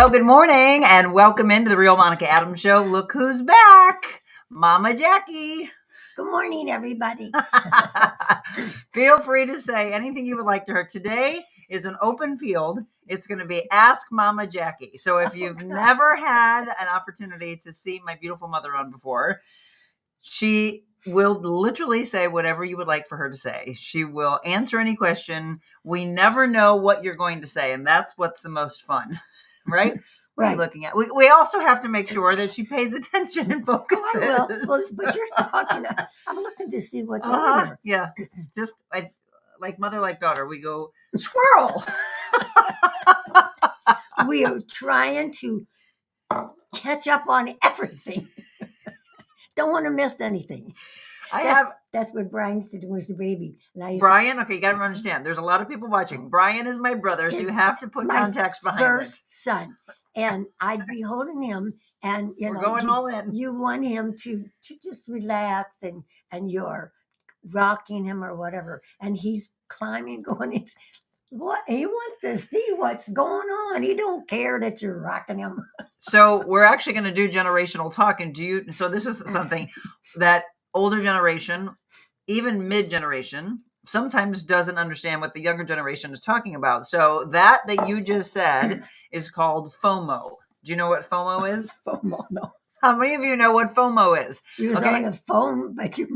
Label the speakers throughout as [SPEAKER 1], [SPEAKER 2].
[SPEAKER 1] Well, good morning and welcome into the Real Monica Adams Show. Look who's back, Mama Jacque.
[SPEAKER 2] Good morning, everybody.
[SPEAKER 1] Feel free to say anything you would like to her. Today is an open field. It's going to be Ask Mama Jacque. So if you've never had an opportunity to see my beautiful mother on before, she will literally say whatever you would like for her to say. She will answer any question. We never know what you're going to say, and that's what's the most fun, right? What are you looking at? We also have to make sure that she pays attention and focuses.
[SPEAKER 2] Oh, I will. Well, but you're talking. I'm looking to see what's over there.
[SPEAKER 1] Yeah, just like mother, like daughter. We go squirrel.
[SPEAKER 2] We are trying to catch up on everything. Don't want to miss anything. That's what Brian's to do with the baby.
[SPEAKER 1] Brian, okay, you got to understand. There's a lot of people watching. Brian is my brother, so you have to put context behind it.
[SPEAKER 2] First son, and I'd be holding him, and
[SPEAKER 1] we're going all in.
[SPEAKER 2] You want him to just relax, and you're rocking him or whatever, and he's climbing, going. What he wants to see what's going on. He don't care that you're rocking him.
[SPEAKER 1] So we're actually going to do generational talk, and so this is something that older generation, even mid-generation, sometimes doesn't understand what the younger generation is talking about. So that you just said is called FOMO. Do you know what FOMO is?
[SPEAKER 2] FOMO, no.
[SPEAKER 1] How many of you know what FOMO is?
[SPEAKER 2] You was on the phone, but you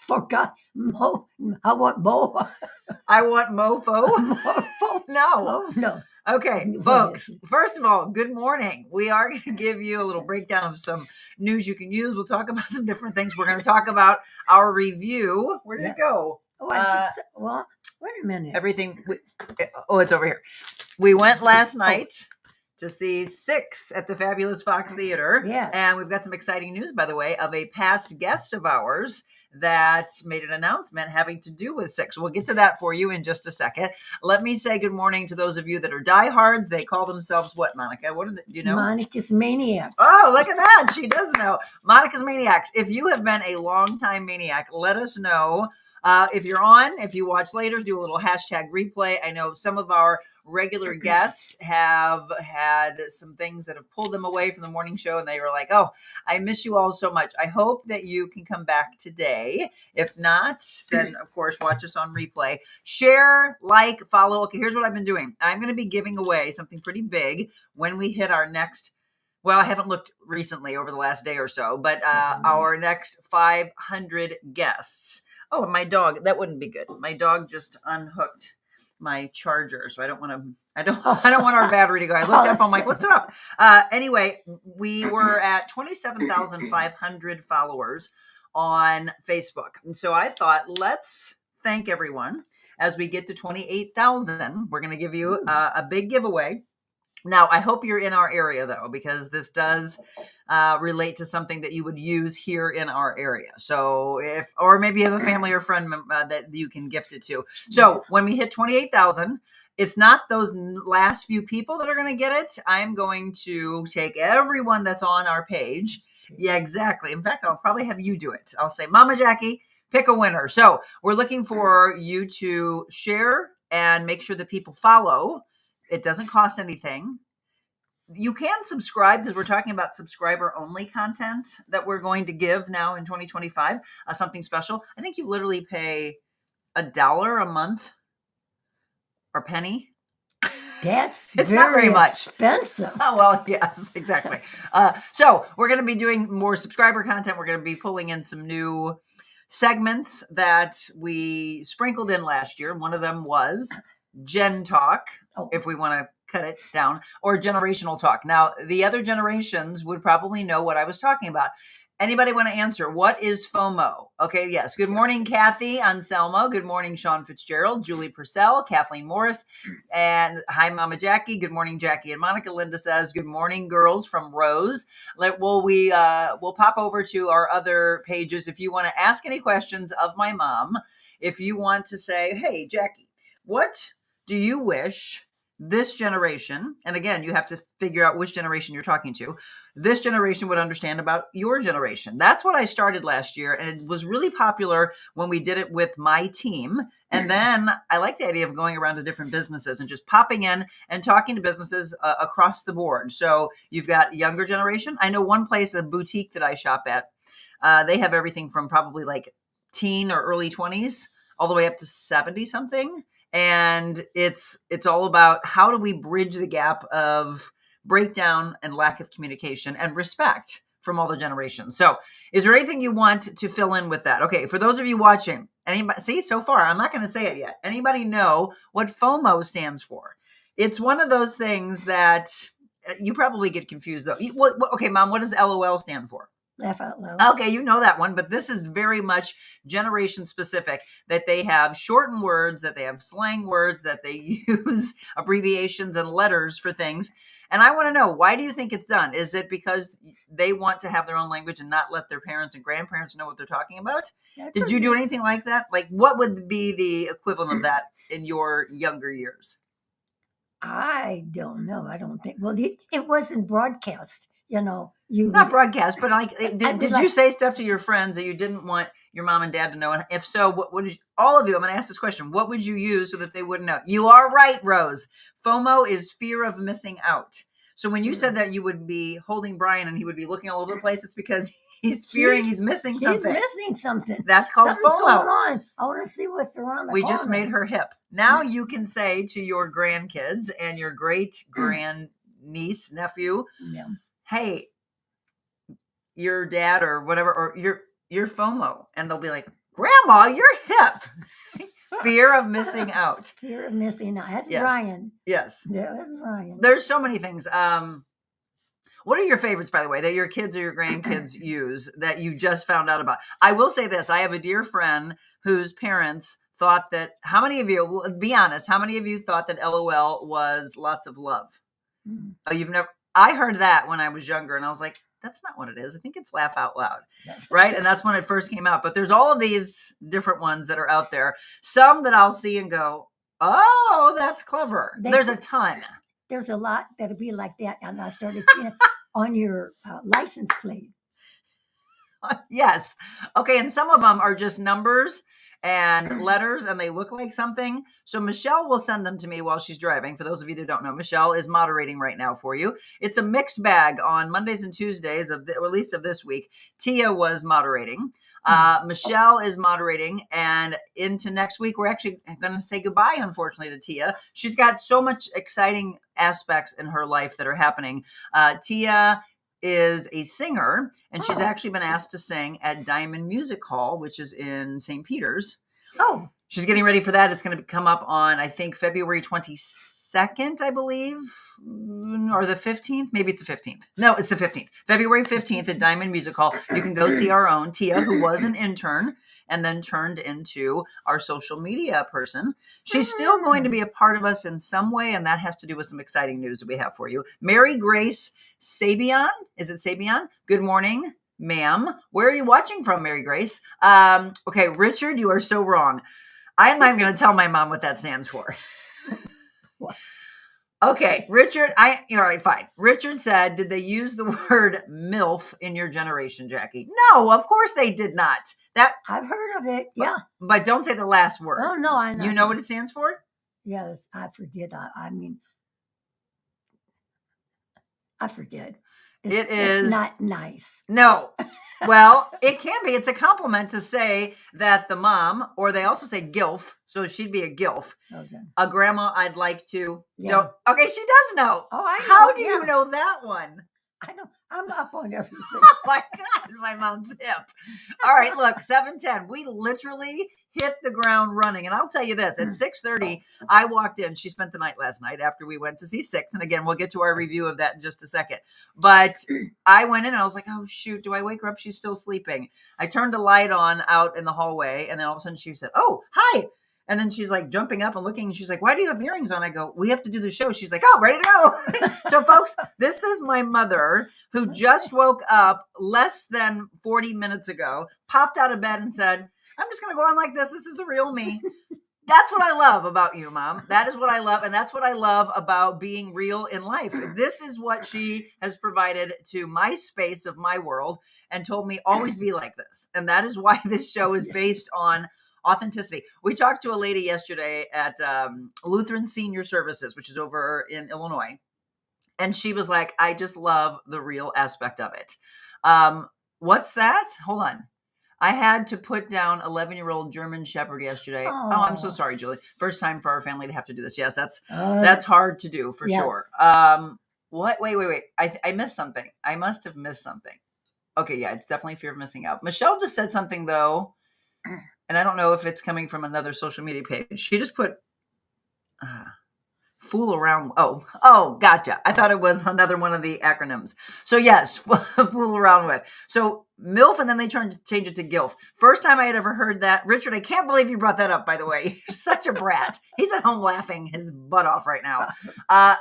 [SPEAKER 2] forgot Mo. I want Mo.
[SPEAKER 1] I want mofo. No.
[SPEAKER 2] Oh, no.
[SPEAKER 1] Okay, folks, first of all, good morning. We are going to give you a little breakdown of some news you can use. We'll talk about some different things. We're going to talk about our review. Where did it go?
[SPEAKER 2] Oh, wait a minute.
[SPEAKER 1] Everything. It's over here. We went last night to see Six at the fabulous Fox Theater.
[SPEAKER 2] Yes.
[SPEAKER 1] And we've got some exciting news, by the way, of a past guest of ours that made an announcement having to do with Six. We'll get to that for you in just a second. Let me say good morning to those of you that are diehards. They call themselves what, Monica? What do you know?
[SPEAKER 2] Monica's Maniacs.
[SPEAKER 1] Oh, look at that. She does know. Monica's Maniacs. If you have been a longtime maniac, let us know. If you watch later, do a little hashtag replay. I know some of our regular guests have had some things that have pulled them away from the morning show, and they were like, oh, I miss you all so much. I hope that you can come back today. If not, then of course, watch us on replay. Share, like, follow. Okay, here's what I've been doing. I'm going to be giving away something pretty big when we hit our next, well, I haven't looked recently over the last day or so, but our next 500 guests. Oh, my dog, that wouldn't be good. My dog just unhooked my charger, so I don't want our battery to go. I looked up, I'm like, what's up? Anyway, we were at 27,500 followers on Facebook. And so I thought, let's thank everyone as we get to 28,000. We're going to give you a big giveaway. Now, I hope you're in our area, though, because this does relate to something that you would use here in our area. So or maybe you have a family or friend that you can gift it to. So when we hit 28,000, it's not those last few people that are going to get it. I'm going to take everyone that's on our page. Yeah, exactly. In fact, I'll probably have you do it. I'll say, Mama Jacque, pick a winner. So we're looking for you to share and make sure that people follow. It doesn't cost anything. You can subscribe because we're talking about subscriber only content that we're going to give now in 2025, something special. I think you literally pay $1 a month or penny.
[SPEAKER 2] That's
[SPEAKER 1] it's not very much
[SPEAKER 2] expensive.
[SPEAKER 1] Oh, well, yes, exactly. So we're going to be doing more subscriber content. We're going to be pulling in some new segments that we sprinkled in last year. One of them was Gen Talk, if we want to cut it down, or generational talk. Now, the other generations would probably know what I was talking about. Anybody want to answer? What is FOMO? Okay, yes. Good morning, Kathy Anselmo. Good morning, Sean Fitzgerald, Julie Purcell, Kathleen Morris, and hi, Mama Jacque. Good morning, Jackie and Monica. Linda says, good morning, girls, from Rose. We'll pop over to our other pages if you want to ask any questions of my mom. If you want to say, hey, Jackie, what do you wish this generation, and again, you have to figure out which generation you're talking to, this generation would understand about your generation. That's what I started last year, and it was really popular when we did it with my team. And then I like the idea of going around to different businesses and just popping in and talking to businesses across the board. So you've got younger generation. I know one place, a boutique that I shop at, they have everything from probably like teen or early 20s all the way up to 70 something. And it's all about how do we bridge the gap of breakdown and lack of communication and respect from all the generations. So is there anything you want to fill in with that? Okay, for those of you watching, anybody see so far, I'm not going to say it yet. Anybody know what FOMO stands for? It's one of those things that you probably get confused though. Okay, Mom, what does LOL stand for?
[SPEAKER 2] Laugh out loud.
[SPEAKER 1] Okay, you know that one, but this is very much generation specific, that they have shortened words, that they have slang words, that they use abbreviations and letters for things. And I want to know, why do you think it's done? Is it because they want to have their own language and not let their parents and grandparents know what they're talking about? Did you do anything like that? Like, what would be the equivalent of that in your younger years?
[SPEAKER 2] I don't know. I don't think. Well, it wasn't broadcast.
[SPEAKER 1] Not broadcast, but like, did you say stuff to your friends that you didn't want your mom and dad to know? And if so, what would all of you? I'm going to ask this question: what would you use so that they wouldn't know? You are right, Rose. FOMO is fear of missing out. So when you said that you would be holding Brian and he would be looking all over the place, it's because he's fearing he's missing something.
[SPEAKER 2] He's missing something.
[SPEAKER 1] That's called
[SPEAKER 2] Something's
[SPEAKER 1] FOMO.
[SPEAKER 2] going on. I want to see what's around the corner.
[SPEAKER 1] We just made her hip. Now you can say to your grandkids and your great grandniece, nephew, hey, your dad or whatever, or your FOMO, and they'll be like, Grandma, you're hip. Fear of missing out.
[SPEAKER 2] Fear of missing out. That's
[SPEAKER 1] Yes.
[SPEAKER 2] Brian.
[SPEAKER 1] Yes.
[SPEAKER 2] That's Brian.
[SPEAKER 1] There's so many things. What are your favorites, by the way, that your kids or your grandkids use that you just found out about? I will say this. I have a dear friend whose parents thought that, how many of you, be honest, how many of you thought that LOL was lots of love? Oh, you've never, I heard that when I was younger and I was like, that's not what it is. I think it's laugh out loud, right? And that's when it first came out. But there's all of these different ones that are out there. Some that I'll see and go, oh, that's clever. There's a ton.
[SPEAKER 2] There's a lot that'll be like that. And I started seeing it on your license plate.
[SPEAKER 1] Yes. Okay. And some of them are just numbers and letters, and they look like something. So Michelle will send them to me while she's driving. For those of you that don't know, Michelle is moderating right now for you. It's a mixed bag on Mondays and Tuesdays or at least of this week. Tia was moderating. Michelle is moderating, and into next week, we're actually going to say goodbye, unfortunately, to Tia. She's got so much exciting aspects in her life that are happening. Tia is a singer, and she's actually been asked to sing at Diamond Music Hall, which is in St. Peter's.
[SPEAKER 2] Oh.
[SPEAKER 1] She's getting ready for that. It's going to come up on, I think, February 22nd, I believe, or the 15th. Maybe it's the 15th. No, it's the 15th. February 15th at Diamond Music Hall. You can go see our own Tia, who was an intern and then turned into our social media person. She's still going to be a part of us in some way, and that has to do with some exciting news that we have for you. Mary Grace Sabian. Is it Sabian? Good morning, ma'am. Where are you watching from, Mary Grace? Okay, Richard, you are so wrong. I'm not going to tell my mom what that stands for. Okay, Richard, all right, fine. Richard said, did they use the word MILF in your generation, Jackie? No, of course they did not. That
[SPEAKER 2] I've heard of it, yeah.
[SPEAKER 1] But don't say the last word.
[SPEAKER 2] Oh, no, I know.
[SPEAKER 1] You know what it stands for?
[SPEAKER 2] Yes, I forget. I mean, I forget. It's not nice.
[SPEAKER 1] No. Well, it can be. It's a compliment to say that the mom, or they also say GILF, so she'd be a GILF. Okay. A grandma, I'd like to. Yeah. Okay, she does know.
[SPEAKER 2] Oh, I know.
[SPEAKER 1] How do you know that one?
[SPEAKER 2] I know. I'm up on everything.
[SPEAKER 1] Oh my God, my mom's hip. All right, look, 7:10. We literally hit the ground running. And I'll tell you this, at 6:30, I walked in. She spent the night last night after we went to see Six. And again, we'll get to our review of that in just a second. But I went in and I was like, oh, shoot, do I wake her up? She's still sleeping. I turned a light on out in the hallway. And then all of a sudden she said, oh, hi. And then she's like jumping up and looking. And she's like, why do you have earrings on? I go, we have to do the show. She's like, oh, ready to go. So folks, this is my mother who just woke up less than 40 minutes ago, popped out of bed and said, I'm just going to go on like this. This is the real me. That's what I love about you, Mom. That is what I love. And that's what I love about being real in life. This is what she has provided to my space of my world and told me always be like this. And that is why this show is based on authenticity. We talked to a lady yesterday at Lutheran Senior Services, which is over in Illinois. And she was like, I just love the real aspect of it. What's that? Hold on. I had to put down 11-year-old German Shepherd yesterday. Oh, I'm so sorry, Julie. First time for our family to have to do this. Yes, that's hard to do for sure. What? Wait. I missed something. I must have missed something. Okay, yeah, it's definitely fear of missing out. Michelle just said something though, and I don't know if it's coming from another social media page. She just put fool around. Oh, gotcha. I thought it was another one of the acronyms. So yes, fool around with. So MILF, and then they change it to GILF. First time I had ever heard that. Richard, I can't believe you brought that up, by the way. You're such a brat. He's at home laughing his butt off right now.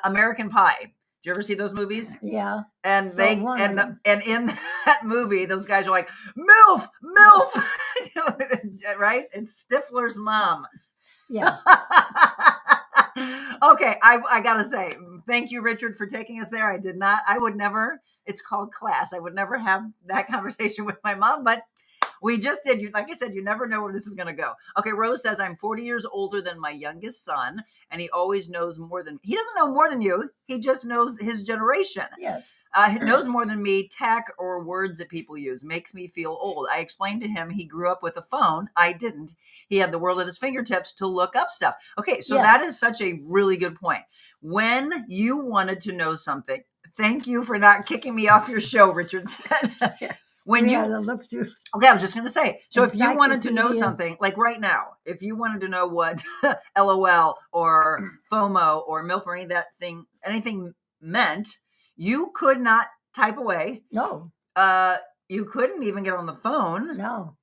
[SPEAKER 1] American Pie. Did you ever see those movies?
[SPEAKER 2] Yeah.
[SPEAKER 1] And and in that movie, those guys are like, MILF, right? It's Stifler's mom.
[SPEAKER 2] Yeah.
[SPEAKER 1] Okay, I gotta say, thank you, Richard, for taking us there. I would never, it's called class. I would never have that conversation with my mom, but we just did. Like I said, you never know where this is going to go. Okay, Rose says, I'm 40 years older than my youngest son, and he always knows more than, he doesn't know more than you. He just knows his generation.
[SPEAKER 2] Yes.
[SPEAKER 1] He knows more than me, tech or words that people use. Makes me feel old. I explained to him he grew up with a phone. I didn't. He had the world at his fingertips to look up stuff. Okay, so that is such a really good point. When you wanted to know something, thank you for not kicking me off your show, Richard said. When you look through. Okay, I was just going to say. So if you wanted to know something, like right now, if you wanted to know what LOL or FOMO or MILF or anything meant, you could not type away.
[SPEAKER 2] No.
[SPEAKER 1] You couldn't even get on the phone.
[SPEAKER 2] No.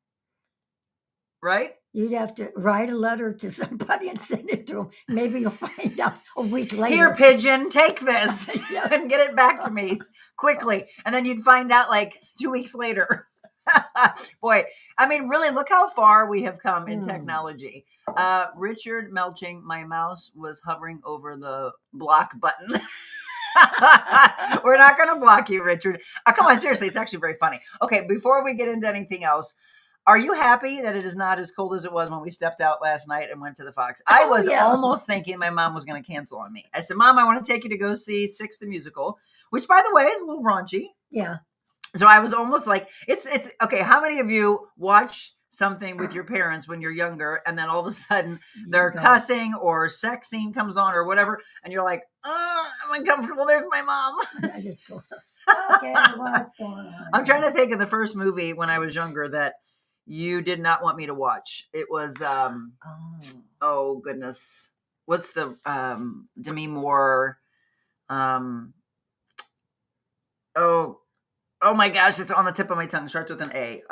[SPEAKER 1] Right?
[SPEAKER 2] You'd have to write a letter to somebody and send it to them. Maybe you'll find out a week later.
[SPEAKER 1] Here, pigeon, take this and get it back to me quickly. And then you'd find out like 2 weeks later. Boy, I mean, really, look how far we have come in technology. Richard Melching, my mouse was hovering over the block button. We're not going to block you, Richard. Come on, seriously, it's actually very funny. Okay, before we get into anything else, are you happy that it is not as cold as it was when we stepped out last night and went to the Fox? I was almost thinking my mom was going to cancel on me. I said, Mom, I want to take you to go see Six the Musical, which, by the way, is a little raunchy.
[SPEAKER 2] Yeah.
[SPEAKER 1] So I was almost like, it's okay. How many of you watch something with your parents when you're younger, and then all of a sudden they're cussing or sex scene comes on or whatever, and you're like, I'm uncomfortable. There's my mom.
[SPEAKER 2] I just go, okay, what's going on?
[SPEAKER 1] I'm trying to think of the first movie when I was younger that you did not want me to watch. It was, oh goodness. What's the, Demi Moore, oh my gosh, it's on the tip of my tongue. Starts with an A.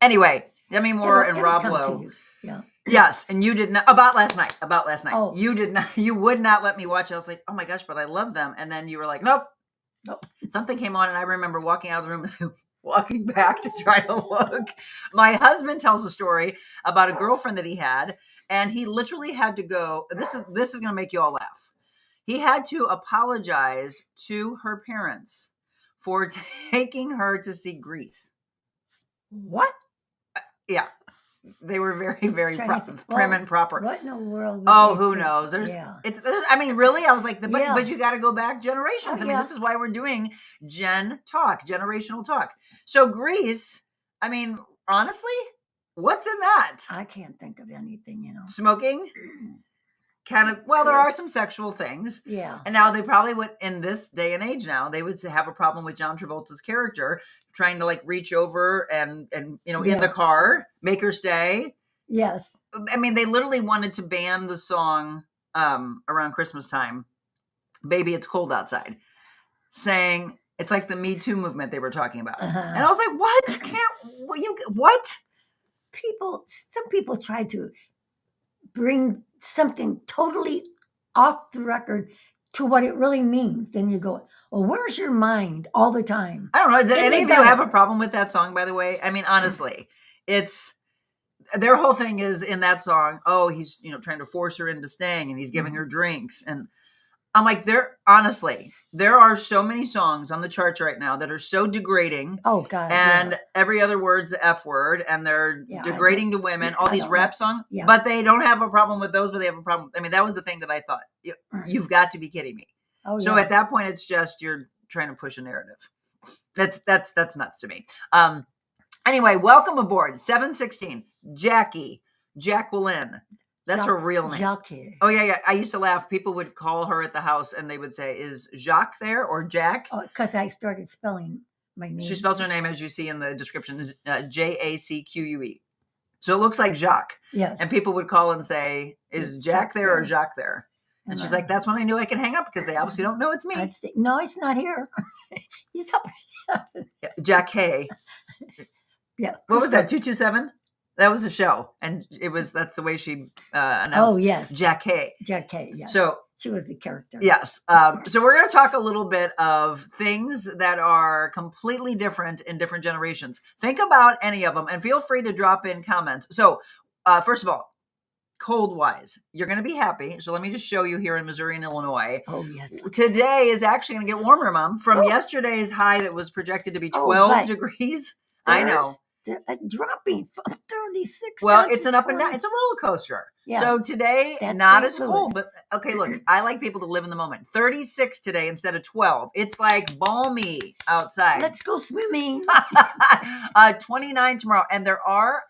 [SPEAKER 1] Anyway, Demi Moore and Rob Lowe.
[SPEAKER 2] Yeah.
[SPEAKER 1] Yes, and you did not, about last night.
[SPEAKER 2] Oh.
[SPEAKER 1] You would not let me watch it. I was like, oh my gosh, but I love them. And then you were like, nope. Something came on, and I remember walking out of the room, walking back to try to look. My husband tells a story about a girlfriend that he had, and he literally had to go. This is going to make you all laugh. He had to apologize to her parents for taking her to see Grease.
[SPEAKER 2] What?
[SPEAKER 1] Yeah. They were very, very prim and proper.
[SPEAKER 2] What in the world?
[SPEAKER 1] Who knows? I mean, really? I was like, but you got to go back generations. I mean, this is why we're doing generational talk. So Grease, I mean, honestly, what's in that?
[SPEAKER 2] I can't think of anything,
[SPEAKER 1] Smoking? Kind of, well, there are some sexual things.
[SPEAKER 2] Yeah.
[SPEAKER 1] And now they probably would, in this day and age now, they would have a problem with John Travolta's character trying to like reach over and in the car, make her stay.
[SPEAKER 2] Yes.
[SPEAKER 1] I mean, they literally wanted to ban the song around Christmas time, Baby, It's Cold Outside, saying it's like the Me Too movement they were talking about. And I was like, what?
[SPEAKER 2] Some people try to bring something totally off the record to what it really means. Then you go, well, where's your mind all the time?
[SPEAKER 1] I don't know. Did any of you have a problem with that song, by the way? I mean, honestly, their whole thing is in that song, oh, he's, trying to force her into staying and he's giving her drinks. And I'm like, there are so many songs on the charts right now that are so degrading.
[SPEAKER 2] Oh God.
[SPEAKER 1] And every other word's the F word, and they're degrading to women, all these rap songs, but they don't have a problem with those, but they have a problem. I mean, that was the thing that I thought, you've got to be kidding me.
[SPEAKER 2] Oh,
[SPEAKER 1] so at that point, it's just, you're trying to push a narrative. That's nuts to me. Anyway, welcome aboard. 716, Jacqueline. That's her real name.
[SPEAKER 2] Jacque.
[SPEAKER 1] Oh, yeah. I used to laugh. People would call her at the house and they would say, is Jacque there or Jack?
[SPEAKER 2] Oh, because I started spelling my name.
[SPEAKER 1] She spells her name, as you see in the description, is Jacque. So it looks like Jacques.
[SPEAKER 2] Yes.
[SPEAKER 1] And people would call and say, is Jack there or Jacques there? And she's like, that's when I knew I could hang up because they obviously don't know it's me.
[SPEAKER 2] No, it's not here. He's up.
[SPEAKER 1] Jacque.
[SPEAKER 2] Yeah.
[SPEAKER 1] What was that, 227? That was a show, and that's the way she announced.
[SPEAKER 2] Oh, yes.
[SPEAKER 1] Jacque,
[SPEAKER 2] yes.
[SPEAKER 1] So
[SPEAKER 2] she was the character.
[SPEAKER 1] Yes. So we're going to talk a little bit of things that are completely different in different generations. Think about any of them, and feel free to drop in comments. So first of all, cold-wise, you're going to be happy. So let me just show you here in Missouri and Illinois.
[SPEAKER 2] Oh, yes.
[SPEAKER 1] Today is actually going to get warmer, Mom, from yesterday's high that was projected to be 12 degrees. I know.
[SPEAKER 2] Dropping from 36.
[SPEAKER 1] Well, it's an up and down. It's a roller coaster. Yeah. So today, not as cold, but okay, look, I like people to live in the moment. 36 today instead of 12. It's like balmy outside.
[SPEAKER 2] Let's go swimming.
[SPEAKER 1] 29 tomorrow. And there are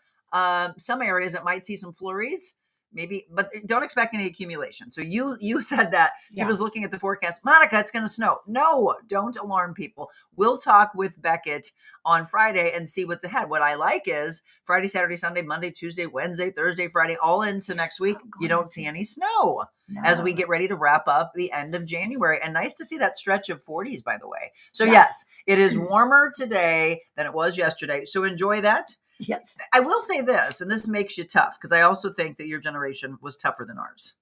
[SPEAKER 1] some areas that might see some flurries. Maybe, but don't expect any accumulation. So you said that she was looking at the forecast. Monica, it's going to snow. No, don't alarm people. We'll talk with Beckett on Friday and see what's ahead. What I like is Friday, Saturday, Sunday, Monday, Tuesday, Wednesday, Thursday, Friday, all into next week. You don't see any snow as we get ready to wrap up the end of January. And nice to see that stretch of 40s, by the way. So yes, it is warmer today than it was yesterday. So enjoy that.
[SPEAKER 2] Yes.
[SPEAKER 1] I will say this, and this makes you tough, because I also think that your generation was tougher than ours.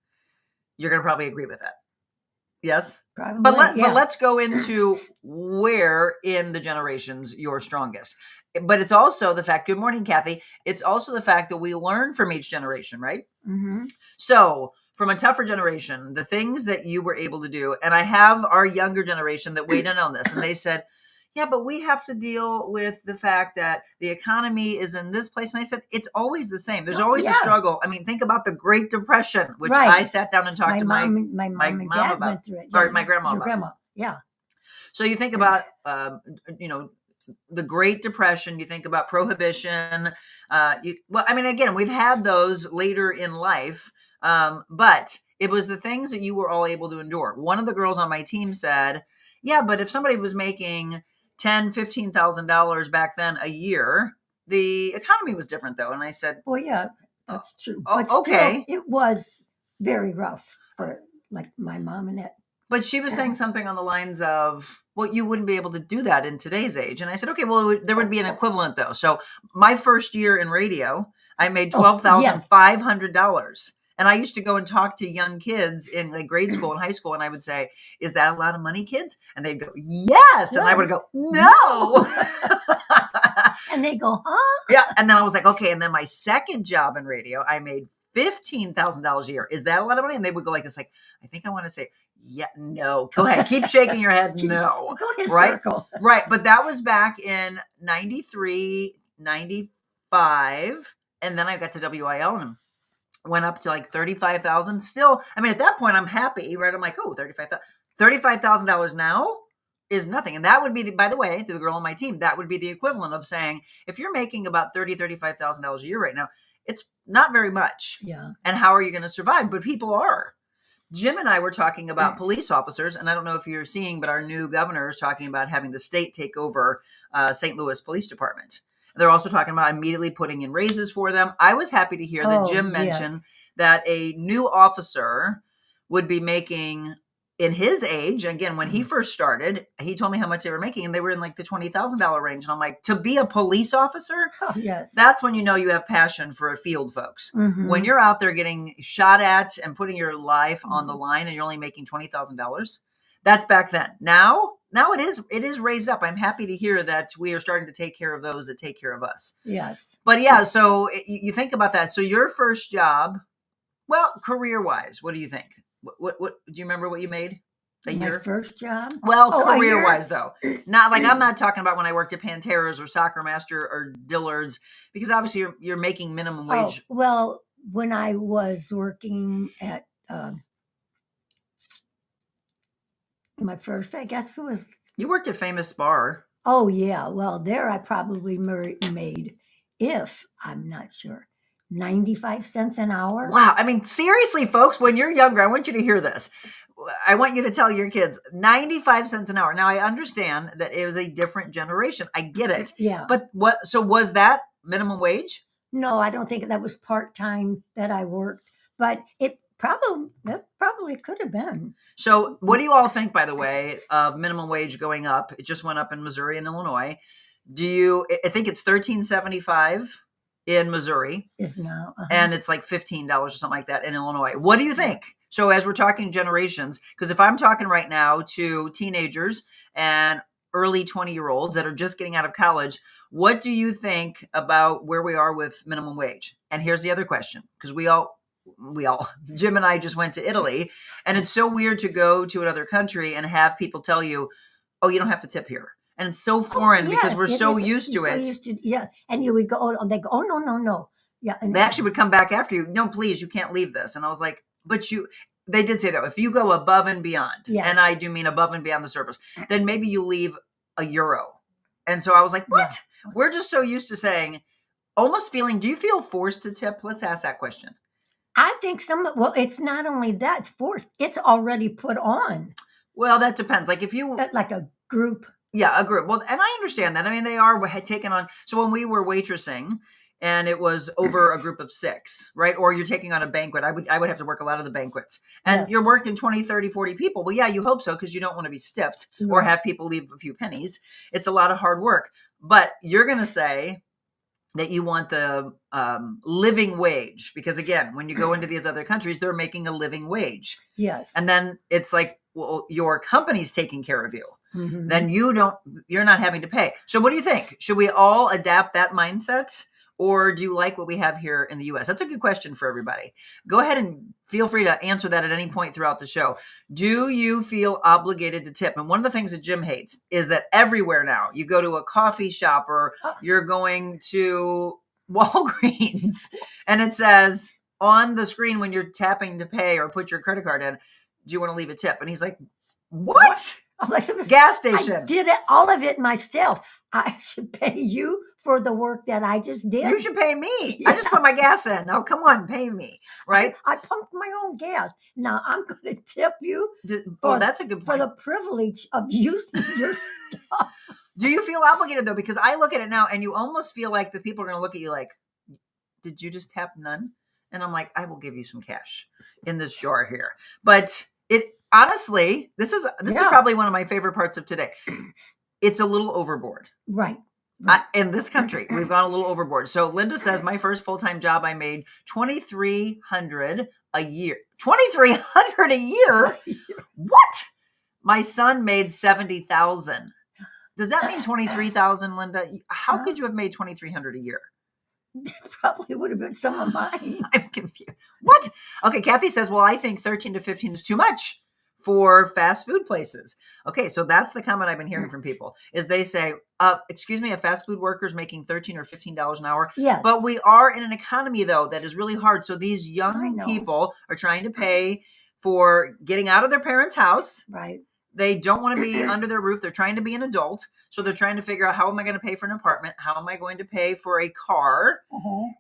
[SPEAKER 1] You're going to probably agree with that. Yes?
[SPEAKER 2] Probably.
[SPEAKER 1] But let's go into where in the generations you're strongest. But it's also the fact, good morning, Kathy. It's also the fact that we learn from each generation, right?
[SPEAKER 2] Mm-hmm.
[SPEAKER 1] So from a tougher generation, the things that you were able to do, and I have our younger generation that weighed in on this, and they said, yeah, but we have to deal with the fact that the economy is in this place. And I said, it's always the same. There's always a struggle. I mean, think about the Great Depression, which I sat down and talked to my mom and dad went through it. Or my grandma.
[SPEAKER 2] Your grandma, yeah.
[SPEAKER 1] So you think about, the Great Depression, you think about Prohibition. Again, we've had those later in life, but it was the things that you were all able to endure. One of the girls on my team said, yeah, but if somebody was making $10,000, $15,000 back then a year, the economy was different though. And I said,
[SPEAKER 2] well, yeah, that's true.
[SPEAKER 1] Oh,
[SPEAKER 2] but still, it was very rough for like my mom and it.
[SPEAKER 1] But she was saying something on the lines of, well, you wouldn't be able to do that in today's age. And I said, okay, well, there would be an equivalent though. So my first year in radio, I made $12,500. And I used to go and talk to young kids in like grade school and high school. And I would say, is that a lot of money, kids? And they'd go, yes. And I would go, no.
[SPEAKER 2] And they go, huh?
[SPEAKER 1] Yeah. And then I was like, okay. And then my second job in radio, I made $15,000 a year. Is that a lot of money? And they would go like this, like, I think I want to say, yeah, no. Go ahead. Keep shaking your head. No.
[SPEAKER 2] Go in a
[SPEAKER 1] right?
[SPEAKER 2] circle.
[SPEAKER 1] Right. But that was back in 93, 95. And then I got to WIL and went up to like 35,000. Still, I mean, at that point, I'm happy, right? I'm like, oh, $35,000 now is nothing. And that would be, by the way, to the girl on my team, that would be the equivalent of saying, if you're making about $35,000 a year right now, it's not very much.
[SPEAKER 2] Yeah.
[SPEAKER 1] And how are you going to survive? But people are. Jim and I were talking about police officers, and I don't know if you're seeing, but our new governor is talking about having the state take over St. Louis Police Department. They're also talking about immediately putting in raises for them. I was happy to hear that Jim mentioned that a new officer would be making, in his age, again, when he first started, he told me how much they were making, and they were in like the $20,000 range. And I'm like, to be a police officer, that's when you know you have passion for a field, folks.
[SPEAKER 2] Mm-hmm.
[SPEAKER 1] When you're out there getting shot at and putting your life on the line and you're only making $20,000, that's back then. Now, now it is raised up. I'm happy to hear that we are starting to take care of those that take care of us.
[SPEAKER 2] Yes.
[SPEAKER 1] But yeah, so you think about that. So your first job, well, career wise, what do you think? What do you remember what you made a
[SPEAKER 2] My
[SPEAKER 1] year?
[SPEAKER 2] first job.
[SPEAKER 1] Well,
[SPEAKER 2] Oh, a
[SPEAKER 1] career
[SPEAKER 2] year?
[SPEAKER 1] wise though, not like I'm not talking about when I worked at Pantera's or Soccer Master or Dillard's, because obviously you're making minimum
[SPEAKER 2] Oh,
[SPEAKER 1] wage.
[SPEAKER 2] well, when I was working at my first, I guess it was,
[SPEAKER 1] You worked at Famous Bar.
[SPEAKER 2] oh, yeah. Well, there I probably made, if I'm not sure, 95 cents an hour.
[SPEAKER 1] Wow. I mean, seriously, folks, when you're younger, I want you to hear this. I want you to tell your kids 95 cents an hour. Now, I understand that it was a different generation. I get it.
[SPEAKER 2] Yeah.
[SPEAKER 1] But so was that minimum wage?
[SPEAKER 2] No, I don't think that was part time that I worked, but that probably could have been.
[SPEAKER 1] So, what do you all think, by the way, of minimum wage going up? It just went up in Missouri and Illinois. I think it's $13.75 in Missouri,
[SPEAKER 2] Is now.
[SPEAKER 1] and it's like $15 or something like that in Illinois. What do you think? So as we're talking generations, because if I'm talking right now to teenagers and early 20-year-olds that are just getting out of college, what do you think about where we are with minimum wage? And here's the other question, because we all, Jim and I just went to Italy, and it's so weird to go to another country and have people tell you, oh, you don't have to tip here. And it's so foreign because
[SPEAKER 2] Yes,
[SPEAKER 1] we're
[SPEAKER 2] it
[SPEAKER 1] so
[SPEAKER 2] is.
[SPEAKER 1] used to
[SPEAKER 2] You're so
[SPEAKER 1] it.
[SPEAKER 2] used to, yeah. And you would go, oh, they go, oh, no, no, no. Yeah. And
[SPEAKER 1] They actually would come back after you. No, please, you can't leave this. And I was like, but they did say that if you go above and beyond,
[SPEAKER 2] Yes.
[SPEAKER 1] and I do mean above and beyond the surface, then maybe you leave €1. And so I was like, what?
[SPEAKER 2] Yeah.
[SPEAKER 1] We're just so used to saying, almost feeling, do you feel forced to tip? Let's ask that question.
[SPEAKER 2] I think well, it's not only that, it's forced, it's already put on.
[SPEAKER 1] Well, that depends. Like if you,
[SPEAKER 2] like a group.
[SPEAKER 1] Yeah, a group. Well, and I understand that. I mean, they had taken on. So when we were waitressing, and it was over a group of 6, right? Or you're taking on a banquet. I would have to work a lot of the banquets, and
[SPEAKER 2] Yes.
[SPEAKER 1] you're working 20, 30, 40 people. Well, yeah, you hope so, because you don't want to be stiffed or
[SPEAKER 2] Right.
[SPEAKER 1] have people leave a few pennies. It's a lot of hard work. But you're going to say that you want the living wage, because again, when you go into these other countries, they're making a living wage.
[SPEAKER 2] Yes.
[SPEAKER 1] And then it's like, well, your company's taking care of you.
[SPEAKER 2] Mhm.
[SPEAKER 1] Then you're not having to pay. So what do you think? Should we all adapt that mindset? Or do you like what we have here in the US? That's a good question for everybody. Go ahead and feel free to answer that at any point throughout the show. Do you feel obligated to tip? And one of the things that Jim hates is that everywhere now, you go to a coffee shop or you're going to Walgreens and it says on the screen when you're tapping to pay or put your credit card in, do you want to leave a tip? And he's like, what? Gas station.
[SPEAKER 2] I did all of it myself. I should pay you for the work that I just did.
[SPEAKER 1] You should pay me.
[SPEAKER 2] Yeah.
[SPEAKER 1] I just put my gas in. Now, come on, pay me, right?
[SPEAKER 2] I pumped my own gas. Now I'm going to tip you.
[SPEAKER 1] That's a good point.
[SPEAKER 2] For the privilege of using your stuff.
[SPEAKER 1] Do you feel obligated though? Because I look at it now, and you almost feel like the people are going to look at you like, "Did you just tap none?" And I'm like, "I will give you some cash in this jar here." But honestly, this is probably one of my favorite parts of today. It's a little overboard.
[SPEAKER 2] Right.
[SPEAKER 1] In this country, we've gone a little overboard. So Linda says, my first full-time job, I made $2,300 a year. $2,300 a year? What? My son made $70,000. Does that mean $23,000, Linda? How could you have made $2,300 a year?
[SPEAKER 2] Probably would have been some of mine.
[SPEAKER 1] I'm confused. What? Okay, Kathy says, well, I think 13 to 15 is too much for fast food places. Okay, so that's the comment I've been hearing from people, is they say, excuse me, a fast food worker's making $13 or $15 an hour.
[SPEAKER 2] Yes.
[SPEAKER 1] But we are in an economy, though, that is really hard. So these young people are trying to pay for getting out of their parents' house.
[SPEAKER 2] Right.
[SPEAKER 1] They don't want to be under their roof. They're trying to be an adult. So they're trying to figure out, how am I going to pay for an apartment? How am I going to pay for a car?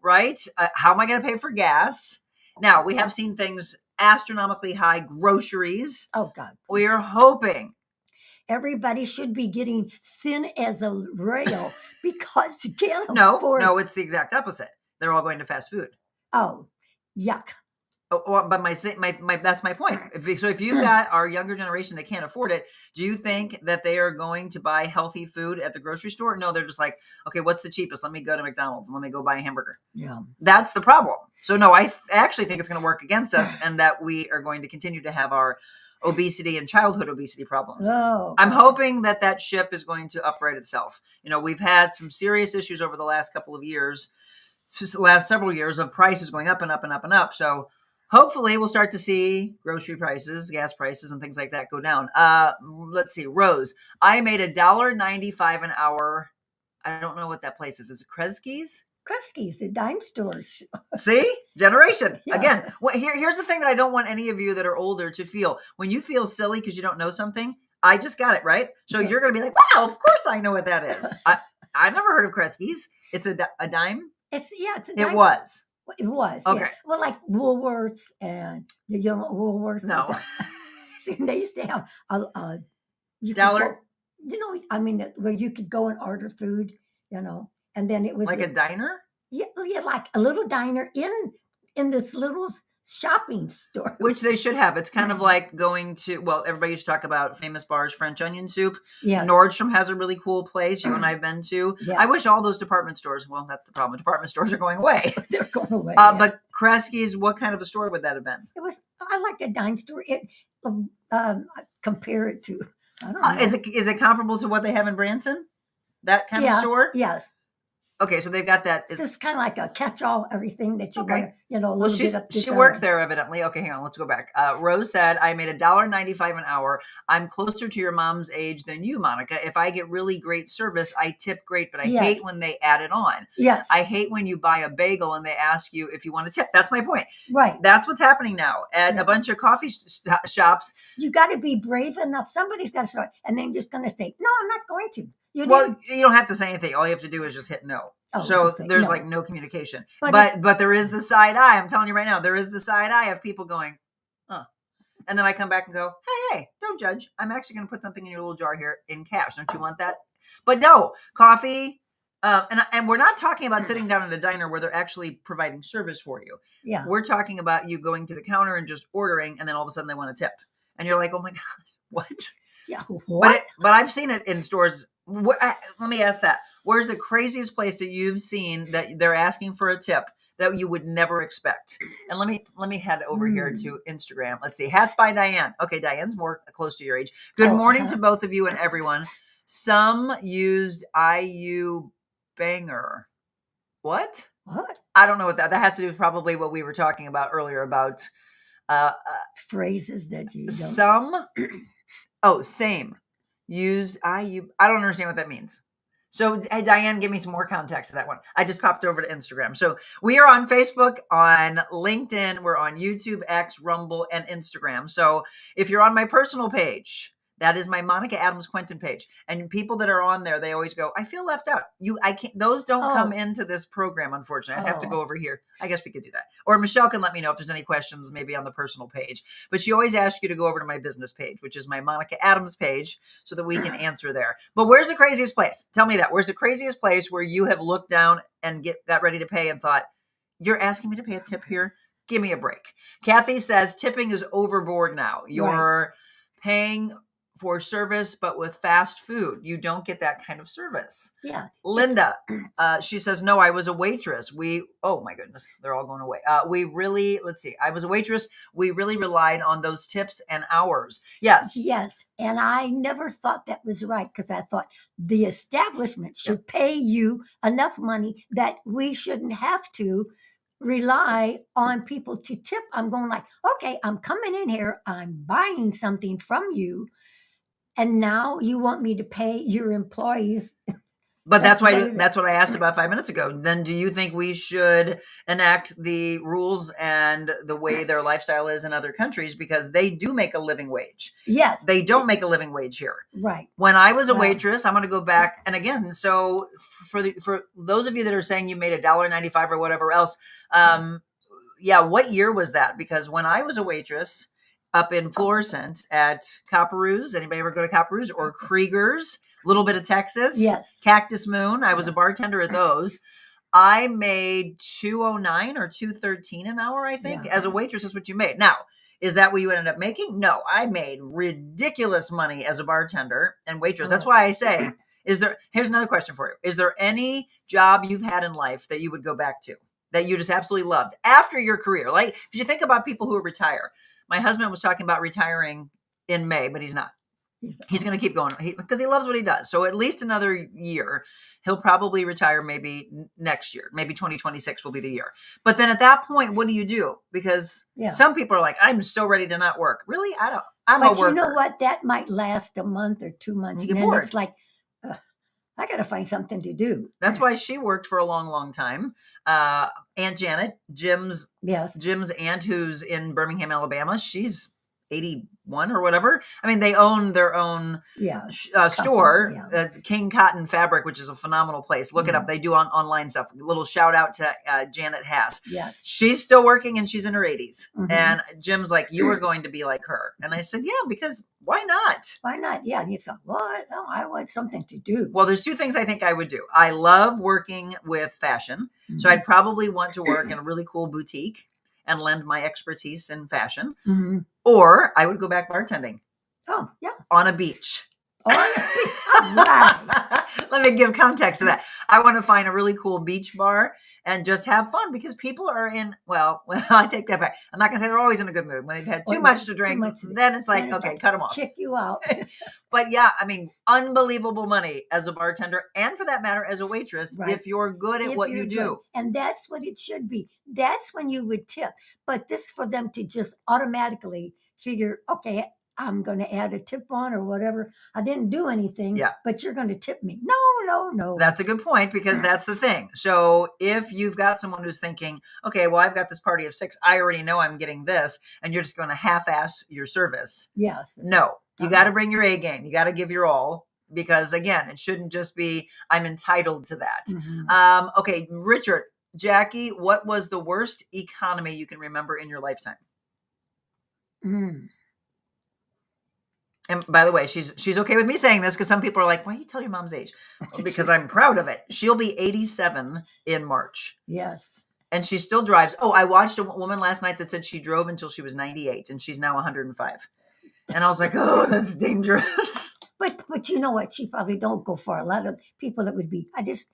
[SPEAKER 1] Right? How am I going to pay for gas? Now, we have seen things astronomically high, groceries.
[SPEAKER 2] Oh, God.
[SPEAKER 1] We are hoping
[SPEAKER 2] everybody should be getting thin as a rail because you can't afford.
[SPEAKER 1] No, it's the exact opposite. They're all going to fast food.
[SPEAKER 2] Oh, yuck.
[SPEAKER 1] Oh, but that's my point. So if you've got our younger generation that can't afford it, do you think that they are going to buy healthy food at the grocery store? No, they're just like, okay, what's the cheapest? Let me go to McDonald's and let me go buy a hamburger.
[SPEAKER 2] Yeah.
[SPEAKER 1] That's the problem. So no, I actually think it's going to work against us, and that we are going to continue to have our obesity and childhood obesity problems.
[SPEAKER 2] Oh,
[SPEAKER 1] I'm
[SPEAKER 2] God.
[SPEAKER 1] hoping that ship is going to upright itself. We've had some serious issues over the last couple of years, just the last several years, of prices going up and up and up and up. So hopefully we'll start to see grocery prices, gas prices, and things like that go down. Let's see. Rose, I made $1.95 an hour. I don't know what that place is. Is it Kresge's?
[SPEAKER 2] Kresge's, the dime stores.
[SPEAKER 1] See? Generation.
[SPEAKER 2] Yeah.
[SPEAKER 1] Again, here's the thing that I don't want any of you that are older to feel. When you feel silly because you don't know something, I just got it, right? So you're going to be like, wow, of course I know what that is. I've never heard of Kresge's. It's a dime?
[SPEAKER 2] It's a
[SPEAKER 1] It
[SPEAKER 2] dime
[SPEAKER 1] was.
[SPEAKER 2] It was.
[SPEAKER 1] Okay.
[SPEAKER 2] Yeah. Well, like Woolworths and the young Woolworths.
[SPEAKER 1] No.
[SPEAKER 2] See, they used to have you could
[SPEAKER 1] Dollar?
[SPEAKER 2] go, where you could go and order food, and then it was
[SPEAKER 1] Like a diner?
[SPEAKER 2] yeah, like a little diner in this little shopping store.
[SPEAKER 1] Which they should have. It's kind of like going to, well, everybody used to talk about Famous Bar's French onion soup.
[SPEAKER 2] Yes.
[SPEAKER 1] Nordstrom has a really cool place you and I have been to.
[SPEAKER 2] Yeah.
[SPEAKER 1] I wish all those department stores, well, that's the problem. Department stores are going away.
[SPEAKER 2] They're going away. Yeah.
[SPEAKER 1] But Kresge's, what kind of a store would that have been?
[SPEAKER 2] I like a dime store. Compare it to, I don't know.
[SPEAKER 1] Is it comparable to what they have in Branson? That kind of store?
[SPEAKER 2] Yes.
[SPEAKER 1] Okay, so they've got that.
[SPEAKER 2] It's just kind of like a catch-all, everything that you
[SPEAKER 1] Okay.
[SPEAKER 2] want, a
[SPEAKER 1] Well,
[SPEAKER 2] little bit of this
[SPEAKER 1] she
[SPEAKER 2] or
[SPEAKER 1] worked
[SPEAKER 2] that.
[SPEAKER 1] there evidently. Okay, hang on. Let's go back. Rose said, I made $1.95 an hour. I'm closer to your mom's age than you, Monica. If I get really great service, I tip great, but I
[SPEAKER 2] Yes.
[SPEAKER 1] hate when they add it on.
[SPEAKER 2] Yes.
[SPEAKER 1] I hate when you buy a bagel and they ask you if you want to tip. That's my point.
[SPEAKER 2] Right.
[SPEAKER 1] That's what's happening now at
[SPEAKER 2] Yeah.
[SPEAKER 1] a bunch of coffee shops.
[SPEAKER 2] You got to be brave enough. Somebody's got to start. And then you're just going to say, no, I'm not going to.
[SPEAKER 1] Well, you don't have to say anything. All you have to do is just hit no.
[SPEAKER 2] Oh,
[SPEAKER 1] So
[SPEAKER 2] just say
[SPEAKER 1] there's
[SPEAKER 2] no.
[SPEAKER 1] like no communication.
[SPEAKER 2] But
[SPEAKER 1] But there is the side eye. I'm telling you right now, there is the side eye of people going, huh. And then I come back and go, hey, don't judge. I'm actually going to put something in your little jar here in cash. Don't you want that? But no, coffee. And we're not talking about sitting down in a diner where they're actually providing service for you.
[SPEAKER 2] Yeah.
[SPEAKER 1] We're talking about you going to the counter and just ordering, and then all of a sudden they want a tip. And you're like, oh my God, what?
[SPEAKER 2] Yeah. What?
[SPEAKER 1] But I've seen it in stores. Let me ask that. Where's the craziest place that you've seen that they're asking for a tip that you would never expect? And let me head over here to Instagram. Let's see. Hats by Diane. Okay, Diane's more close to your age. Good morning to both of you and everyone. Some used IU banger. What?
[SPEAKER 2] What?
[SPEAKER 1] I don't know what that has to do with probably what we were talking about earlier about
[SPEAKER 2] Phrases that you don't.
[SPEAKER 1] some. Same. Used I don't understand what that means. So Diane, give me some more context to that one. I just popped over to Instagram. So we are on Facebook, on LinkedIn, we're on YouTube, X, Rumble, and Instagram. So if you're on my personal page, that is my Monica Adams Quentin page. And people that are on there, they always go, I feel left out. I can't, those don't come into this program, unfortunately. I'd have to go over here. I guess we could do that. Or Michelle can let me know if there's any questions, maybe on the personal page. But she always asks you to go over to my business page, which is my Monica Adams page, so that we can answer there. But where's the craziest place? Tell me that. Where's the craziest place where you have looked down and got ready to pay and thought, you're asking me to pay a tip here? Give me a break. Kathy says tipping is overboard now. You're paying for service, but with fast food, you don't get that kind of service.
[SPEAKER 2] Yeah.
[SPEAKER 1] Linda, she says, no, I was a waitress. Oh my goodness, they're all going away. I was a waitress. We really relied on those tips and hours. Yes.
[SPEAKER 2] Yes. And I never thought that was right, because I thought the establishment should pay you enough money that we shouldn't have to rely on people to tip. I'm going like, okay, I'm coming in here, I'm buying something from you, and now you want me to pay your employees.
[SPEAKER 1] But that's what I asked about 5 minutes ago. Then do you think we should enact the rules and the way their lifestyle is in other countries, because they do make a living wage?
[SPEAKER 2] Yes.
[SPEAKER 1] They don't make a living wage here.
[SPEAKER 2] Right.
[SPEAKER 1] When I was a waitress, I'm going to go back. And again, so for those of you that are saying you made $1.95 or whatever else, what year was that? Because when I was a waitress up in Florissant at Copperoo's, anybody ever go to Copperoo's or Krieger's, a little bit of Texas?
[SPEAKER 2] Yes.
[SPEAKER 1] Cactus Moon. I was a bartender at those. I made $2.09 or $2.13 an hour, I think. As a waitress, is what you made. Now, is that what you ended up making? No, I made ridiculous money as a bartender and waitress. That's why I say, here's another question for you. Is there any job you've had in life that you would go back to, that you just absolutely loved after your career? Like, because you think about people who retire. My husband was talking about retiring in May, but he's not.
[SPEAKER 2] He's
[SPEAKER 1] going to keep going because he loves what he does. So at least another year. He'll probably retire maybe next year. Maybe 2026 will be the year. But then at that point, what do you do? Because some people are like, I'm so ready to not work. Really? I'm a worker.
[SPEAKER 2] But you know what? That might last a month or 2 months.
[SPEAKER 1] You
[SPEAKER 2] And
[SPEAKER 1] get
[SPEAKER 2] then
[SPEAKER 1] bored.
[SPEAKER 2] it's like, I got to find something to do.
[SPEAKER 1] That's why she worked for a long, long time. Aunt Janet, Jim's aunt, who's in Birmingham, Alabama, she's 81 or whatever. I mean, they own their own store. It's King Cotton Fabric, which is a phenomenal place. Look it up. They do online stuff. A little shout out to Janet Hass.
[SPEAKER 2] Yes.
[SPEAKER 1] She's still working and she's in her 80s. And Jim's like, you are going to be like her. And I said, yeah, because why not?
[SPEAKER 2] Why not? Yeah. And you thought, what? Oh, I want something to do.
[SPEAKER 1] Well, there's two things I think I would do. I love working with fashion. So I'd probably want to work in a really cool boutique and lend my expertise in fashion. Or I would go back bartending.
[SPEAKER 2] Oh, yeah.
[SPEAKER 1] On a beach.
[SPEAKER 2] Right.
[SPEAKER 1] Let me give context to that. I want to find a really cool beach bar and just have fun because people are in, well, I take that back. I'm not going to say they're always in a good mood. When they've had too much to drink, then it's like, okay, cut them off.
[SPEAKER 2] Kick you out.
[SPEAKER 1] But yeah, I mean, unbelievable money as a bartender and for that matter, as a waitress, if you're good at what you do.
[SPEAKER 2] And that's what it should be. That's when you would tip. But this for them to just automatically figure, okay, I'm going to add a tip on or whatever. I didn't do anything, but you're going to tip me. No.
[SPEAKER 1] That's a good point because that's the thing. So if you've got someone who's thinking, okay, well, I've got this party of 6. I already know I'm getting this. And you're just going to half-ass your service.
[SPEAKER 2] Yes.
[SPEAKER 1] No, you got to bring your A game. You got to give your all because, again, it shouldn't just be I'm entitled to that. Okay, Richard, Jackie, what was the worst economy you can remember in your lifetime? And by the way, she's okay with me saying this because some people are like, why do you tell your mom's age? Well, because I'm proud of it. She'll be 87 in March.
[SPEAKER 2] Yes.
[SPEAKER 1] And she still drives. Oh, I watched a woman last night that said she drove until she was 98 and she's now 105. And I was like, oh, that's dangerous.
[SPEAKER 2] But you know what? She probably don't go far. A lot of people that would be, I just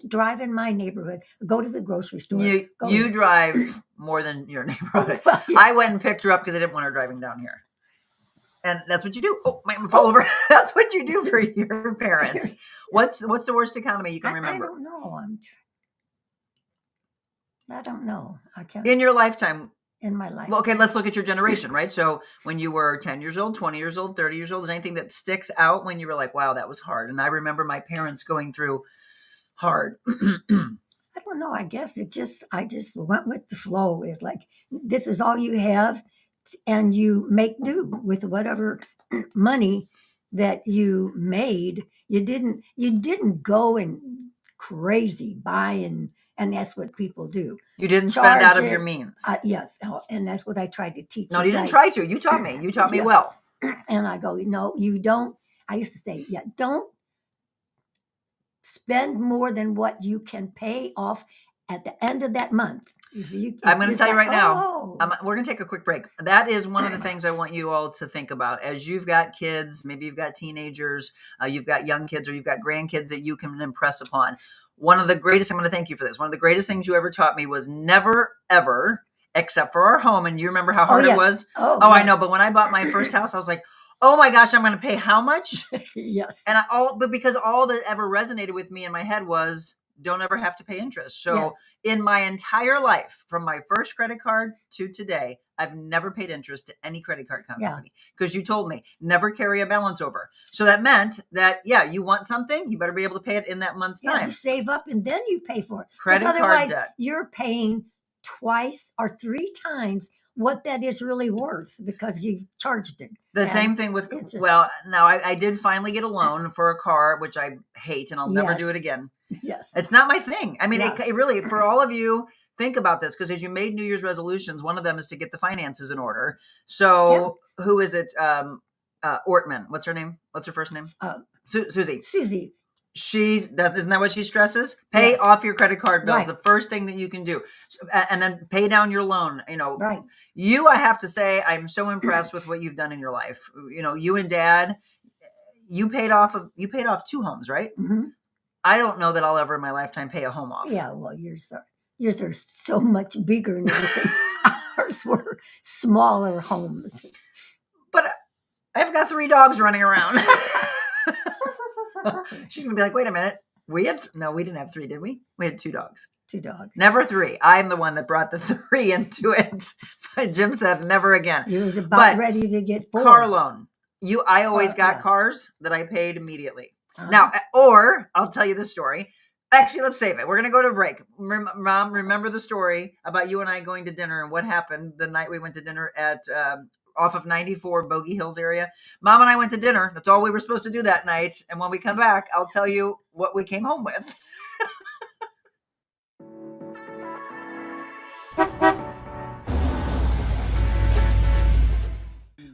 [SPEAKER 2] drive in my neighborhood, go to the grocery store.
[SPEAKER 1] You drive more than your neighborhood.
[SPEAKER 2] Well, yeah.
[SPEAKER 1] I went and picked her up because I didn't want her driving down here. And that's what you do. Oh, might fall over. That's what you do for your parents. What's the worst economy you can remember?
[SPEAKER 2] I don't know. I don't know. I can't.
[SPEAKER 1] In your lifetime.
[SPEAKER 2] In my life.
[SPEAKER 1] Well, okay, let's look at your generation, right? So when you were 10 years old, 20 years old, 30 years old, is anything that sticks out when you were like, wow, that was hard? And I remember my parents going through hard.
[SPEAKER 2] I don't know. I guess I just went with the flow. It's like, this is all you have. And you make do with whatever money that you made. You didn't go and crazy buying, and that's what people do.
[SPEAKER 1] You didn't spend out of your means.
[SPEAKER 2] Yes, and that's what I tried to teach.
[SPEAKER 1] No, you didn't try to. You taught me. You taught me well.
[SPEAKER 2] And I go, no, you don't. I used to say, don't spend more than what you can pay off at the end of that month.
[SPEAKER 1] I'm going to tell you right now, we're going to take a quick break. That is one of the things I want you all to think about as you've got kids, maybe you've got teenagers, you've got young kids, or you've got grandkids that you can impress upon. One of the greatest, I'm going to thank you for this. One of the greatest things you ever taught me was never, ever, except for our home. And you remember how hard it was? Oh, I know. But when I bought my first house, I was like, oh my gosh, I'm going to pay how much?
[SPEAKER 2] Yes.
[SPEAKER 1] But because all that ever resonated with me in my head was, don't ever have to pay interest. So in my entire life, from my first credit card to today, I've never paid interest to any credit card company because you told me never carry a balance over. So that meant that, you want something, you better be able to pay it in that month's time.
[SPEAKER 2] You save up and then you pay for it.
[SPEAKER 1] Credit card debt.
[SPEAKER 2] You're paying twice or 3 times what that is really worth because you've charged it.
[SPEAKER 1] The same thing with, now I did finally get a loan for a car, which I hate and I'll never do it again.
[SPEAKER 2] Yes.
[SPEAKER 1] It's not my thing. I mean, it really, for all of you, think about this because as you made New Year's resolutions, one of them is to get the finances in order. So who is it? Ortman. What's her name? What's her first name? Susie.
[SPEAKER 2] Susie.
[SPEAKER 1] Isn't that what she stresses? Pay off your credit card bills. Right. The first thing that you can do. And then pay down your loan.
[SPEAKER 2] Right.
[SPEAKER 1] I have to say, I'm so impressed with what you've done in your life. You and Dad, you paid off 2 homes, right? Mm-hmm. I don't know that I'll ever in my lifetime pay a home off.
[SPEAKER 2] Yeah, well, yours are so much bigger than everything. Ours were smaller homes.
[SPEAKER 1] But I've got 3 dogs running around. She's going to be like, wait a minute. We didn't have 3, did we? We had 2 dogs.
[SPEAKER 2] 2 dogs.
[SPEAKER 1] Never 3. I'm the one that brought the 3 into it. But Jim said never again.
[SPEAKER 2] He was about ready to get 4.
[SPEAKER 1] Car loan. I always got cars that I paid immediately. Now, or I'll tell you the story. Actually, let's save it. We're going to go to a break. Mom, remember the story about you and I going to dinner and what happened the night we went to dinner at off of 94 Bogey Hills area. Mom and I went to dinner. That's all we were supposed to do that night. And when we come back, I'll tell you what we came home with.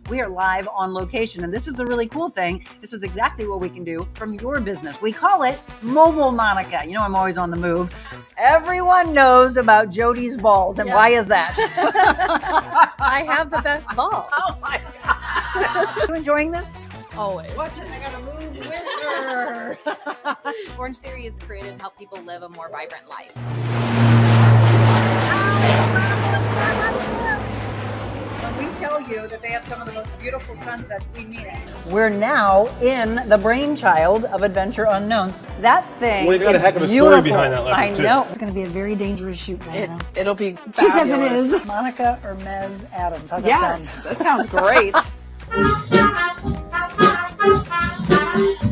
[SPEAKER 1] We are live on location, and this is the really cool thing. This is exactly what we can do from your business. We call it Mobile Monica. You know, I'm always on the move. Everyone knows about Jody's balls, and why is that?
[SPEAKER 3] I have the best ball.
[SPEAKER 1] Oh my God. You enjoying this?
[SPEAKER 3] Always.
[SPEAKER 1] Watch this, I gotta move with her.
[SPEAKER 3] Orange Theory is created to help people live a more vibrant life.
[SPEAKER 1] We tell you that they have some of the most beautiful sunsets, we mean it. We're now in the brainchild of Adventure Unknown. That thing
[SPEAKER 4] Well, he's got a heck of a
[SPEAKER 1] beautiful.
[SPEAKER 4] story behind that leopard,
[SPEAKER 1] I
[SPEAKER 4] too.
[SPEAKER 1] know. It's going to be a very dangerous shoot right now.
[SPEAKER 3] It'll be
[SPEAKER 1] She says it
[SPEAKER 3] fabulous.
[SPEAKER 1] is. Monica or Mez Adams. How's that
[SPEAKER 3] Yes,
[SPEAKER 1] sound?
[SPEAKER 3] that sounds great.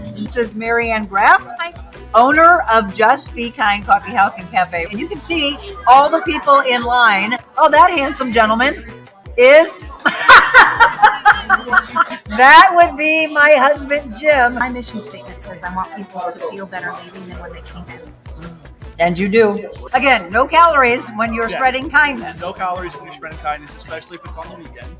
[SPEAKER 1] This is Marianne Graff.
[SPEAKER 3] Hi.
[SPEAKER 1] Owner of Just Be Kind Coffee House and Cafe. And you can see all the people in line. Oh, that handsome gentleman is... That would be my husband, Jim.
[SPEAKER 5] My mission statement says I want people to feel better leaving than when they came in.
[SPEAKER 1] And you do. Again, no calories when you're spreading kindness.
[SPEAKER 6] No calories when you're spreading kindness, especially if it's on the weekend.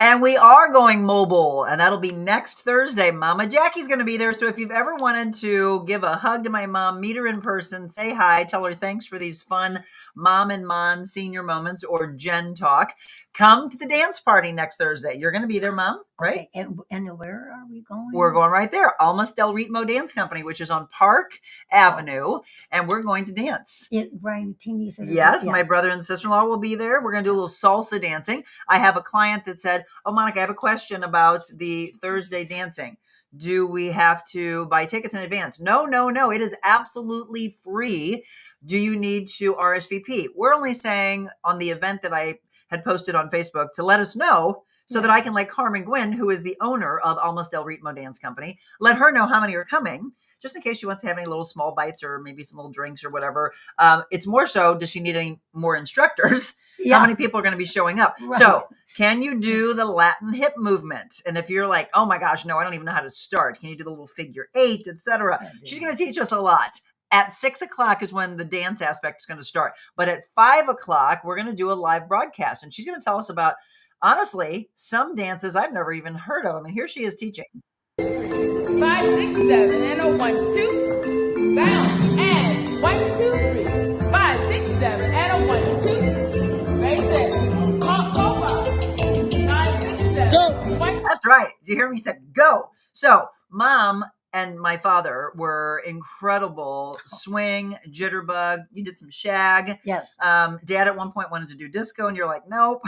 [SPEAKER 1] And we are going mobile, and that'll be next Thursday. Mama Jackie's going to be there. So if you've ever wanted to give a hug to my mom, meet her in person, say hi, tell her thanks for these fun mom and mon senior moments or Gen Talk, come to the dance party next Thursday. You're going to be there, Mom, right?
[SPEAKER 2] Okay. And where are we going?
[SPEAKER 1] We're going right there. Almas Del Ritmo Dance Company, which is on Park Avenue, and we're going to dance.
[SPEAKER 2] Brian, you said
[SPEAKER 1] Yes, my brother and sister-in-law will be there. We're going to do a little salsa dancing. I have a client that said, oh, Monica, I have a question about the Thursday dancing. Do we have to buy tickets in advance? No. It is absolutely free. Do you need to RSVP? We're only saying on the event that I had posted on Facebook to let us know so that I can let Carmen Gwynn, who is the owner of Almas Del Ritmo Dance Company, let her know how many are coming, just in case she wants to have any little small bites or maybe some little drinks or whatever. It's more so, does she need any more instructors? How many people are going to be showing up?
[SPEAKER 2] Right.
[SPEAKER 1] So can you do the Latin hip movement? And if you're like, oh my gosh, no, I don't even know how to start. Can you do the little figure 8, etc.? She's going to teach us a lot. At 6 o'clock is when the dance aspect is going to start. But at 5 o'clock, we're going to do a live broadcast. And she's going to tell us about, honestly, some dances I've never even heard of. And here she is teaching.
[SPEAKER 7] 5, 6, 7, and a 1, 2. Bounce and 1, 2, 3. 5, 6, 7, and a 1, 2. Face it. Up over. 5, 6, 7. Go.
[SPEAKER 1] That's right. Did you hear me? He said, go. So Mom and my father were incredible. Swing, jitterbug. You did some shag.
[SPEAKER 2] Yes.
[SPEAKER 1] Dad at one point wanted to do disco, and you're like, nope.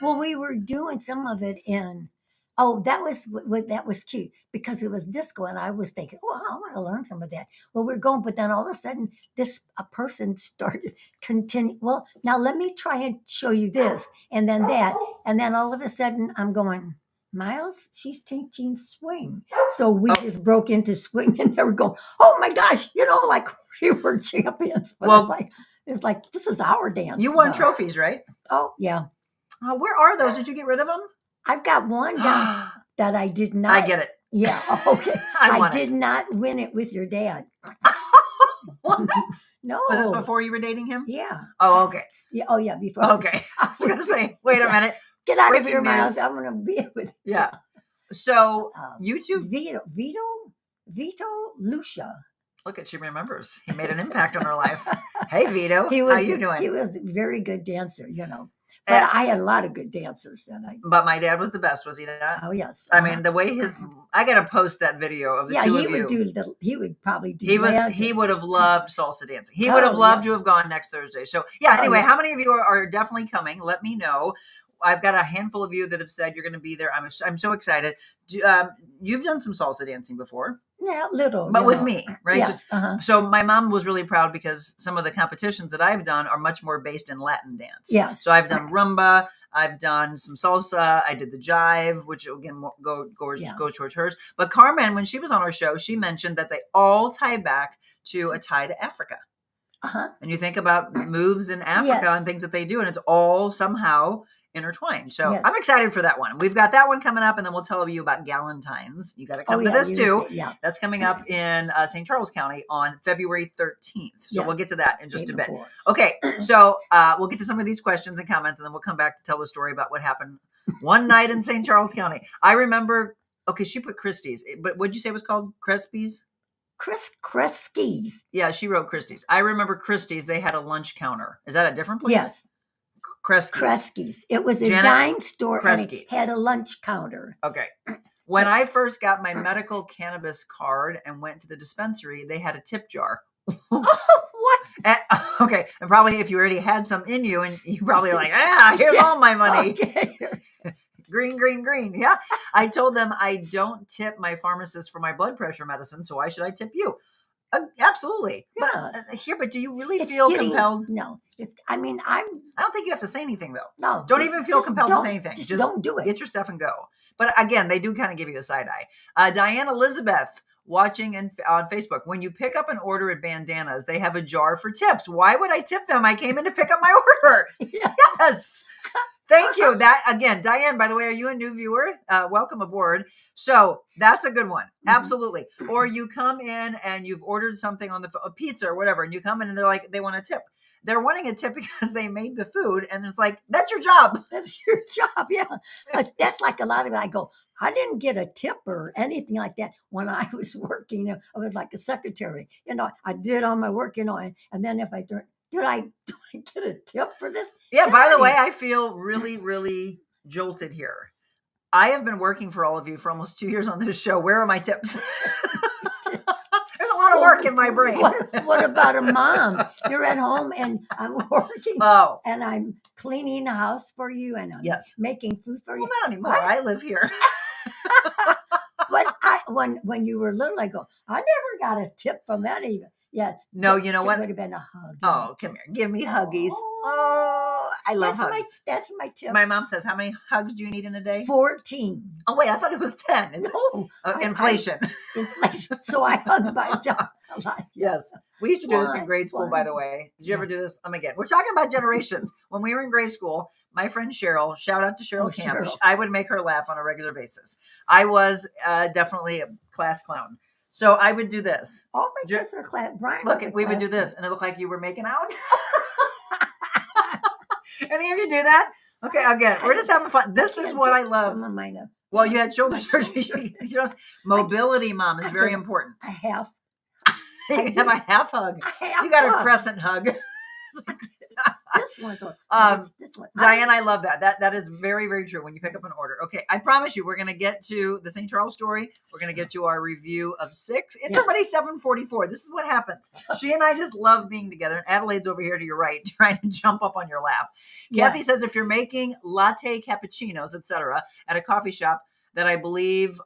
[SPEAKER 2] Well, we were doing some of it in. That was cute because it was disco, and I was thinking, oh, I want to learn some of that. Well, we're going, but then all of a sudden, a person started continue. Well, now let me try and show you this, and then that, and then all of a sudden, I'm going, Miles, she's teaching swing. So we just broke into swing, and they were going, oh my gosh, like we were champions. But
[SPEAKER 1] Well,
[SPEAKER 2] it's like this is our dance.
[SPEAKER 1] You won trophies, right?
[SPEAKER 2] Oh yeah.
[SPEAKER 1] Where are those? Did you get rid of them?
[SPEAKER 2] I've got one down that I did not.
[SPEAKER 1] I get it.
[SPEAKER 2] Yeah. Okay.
[SPEAKER 1] I
[SPEAKER 2] I did not win it with your dad.
[SPEAKER 1] What?
[SPEAKER 2] No.
[SPEAKER 1] Was this before you were dating him?
[SPEAKER 2] Yeah.
[SPEAKER 1] Oh, okay.
[SPEAKER 2] Yeah. Oh, yeah. Before.
[SPEAKER 1] Okay. I was going to say, wait a minute.
[SPEAKER 2] Get out of
[SPEAKER 1] Breaking
[SPEAKER 2] here, Miles.
[SPEAKER 1] news.
[SPEAKER 2] I'm going to be with you.
[SPEAKER 1] Yeah. So YouTube.
[SPEAKER 2] Vito Lucia.
[SPEAKER 1] Look at, she remembers. He made an impact on her life. Hey, Vito. How you doing?
[SPEAKER 2] He was a very good dancer, But I had a lot of good dancers that I.
[SPEAKER 1] But my dad was the best, was he not?
[SPEAKER 2] Oh yes.
[SPEAKER 1] I mean, the way I got to post that video of the two of you.
[SPEAKER 2] He would probably do.
[SPEAKER 1] He would have loved salsa dancing. He would have loved to have gone next Thursday. So yeah. Anyway, how many of you are definitely coming? Let me know. I've got a handful of you that have said you're going to be there. I'm so excited. You've done some salsa dancing before.
[SPEAKER 2] Yeah, little.
[SPEAKER 1] But with me, right?
[SPEAKER 2] Yes.
[SPEAKER 1] So my mom was really proud because some of the competitions that I've done are much more based in Latin dance.
[SPEAKER 2] Yes.
[SPEAKER 1] So I've done rumba, I've done some salsa, I did the jive, which again goes towards hers. But Carmen, when she was on our show, she mentioned that they all tie back to a tie to Africa. And you think about moves in Africa and things that they do, and it's all somehow intertwined. So I'm excited for that one. We've got that one coming up, and then we'll tell you about Galentine's. You got to come to this too. That's coming up in St. Charles County on February 13th. So we'll get to that in just a bit. Okay, so we'll get to some of these questions and comments, and then we'll come back to tell the story about what happened one night in St. Charles County. I remember. Okay, she put Christie's, but what'd you say it was called? Crespies?
[SPEAKER 2] Christie's.
[SPEAKER 1] Yeah, she wrote Christie's. I remember Christie's. They had a lunch counter. Is that a different place?
[SPEAKER 2] Yes.
[SPEAKER 1] Kresge's.
[SPEAKER 2] It was a dime store and it had a lunch counter.
[SPEAKER 1] Okay. When I first got my medical cannabis card and went to the dispensary, they had a tip jar.
[SPEAKER 2] What?
[SPEAKER 1] Okay. And probably if you already had some in you and you probably are like, here's all my money. Okay. Green. Yeah. I told them I don't tip my pharmacist for my blood pressure medicine. So why should I tip you? Absolutely.
[SPEAKER 2] Yes.
[SPEAKER 1] But do you really feel compelled?
[SPEAKER 2] No. I
[SPEAKER 1] don't think you have to say anything though.
[SPEAKER 2] No.
[SPEAKER 1] Don't even feel compelled to say anything.
[SPEAKER 2] Just don't do it.
[SPEAKER 1] Get your stuff and go. But again, they do kind of give you a side eye. Diane Elizabeth watching on Facebook. When you pick up an order at Bandanas, they have a jar for tips. Why would I tip them? I came in to pick up my order. Yes. Thank you. That again, Diane, by the way, are you a new viewer? Welcome aboard. So that's a good one. Absolutely. Or you come in and you've ordered something on a pizza or whatever, and you come in and they're like, they want a tip. They're wanting a tip because they made the food, and it's like, that's your job.
[SPEAKER 2] That's your job. Yeah. That's like a lot of it. I go, I didn't get a tip or anything like that when I was working. I was like a secretary. I did all my work, and then if I do I get a tip for this?
[SPEAKER 1] Yeah, by the way, I feel really, really jolted here. I have been working for all of you for almost 2 years on this show. Where are my tips? There's a lot of work in my brain.
[SPEAKER 2] What about a mom? You're at home and I'm working and I'm cleaning the house for you and I'm making food for you.
[SPEAKER 1] Well, not anymore. I live here.
[SPEAKER 2] But when you were little, I go, I never got a tip from that even. Yeah.
[SPEAKER 1] No, you know what?
[SPEAKER 2] It would have been a hug.
[SPEAKER 1] Oh, come here. Give me huggies. Oh, I love hugs.
[SPEAKER 2] That's my tip.
[SPEAKER 1] My mom says, how many hugs do you need in a day?
[SPEAKER 2] 14.
[SPEAKER 1] Oh, wait, I thought it was 10.
[SPEAKER 2] No.
[SPEAKER 1] Inflation.
[SPEAKER 2] Inflation. So I hug myself a lot.
[SPEAKER 1] Yes. We used to do this in grade school, by the way. Did you ever do this? Again, we're talking about generations. When we were in grade school, my friend Cheryl, shout out to Cheryl Camp, Cheryl. I would make her laugh on a regular basis. I was definitely a class clown. So I would do this.
[SPEAKER 2] All my kids are class. Brian,
[SPEAKER 1] look, we would do this, and it looked like you were making out. Any of you do that? Okay, again, we're just having fun. This is what I love.
[SPEAKER 2] Some of mine have.
[SPEAKER 1] Well, you had shoulder surgery. Mobility, Mom, is very important.
[SPEAKER 2] A half.
[SPEAKER 1] You can have a half hug. You got a crescent hug.
[SPEAKER 2] This one's this one.
[SPEAKER 1] Diane, I love that. That is very, very true when you pick up an order. Okay, I promise you, we're going to get to the St. Charles story. We're going to get to our review of 6. It's already 7:44. This is what happens. She and I just love being together. And Adelaide's over here to your right, trying to jump up on your lap. Kathy says if you're making latte cappuccinos, etc., at a coffee shop, that I believe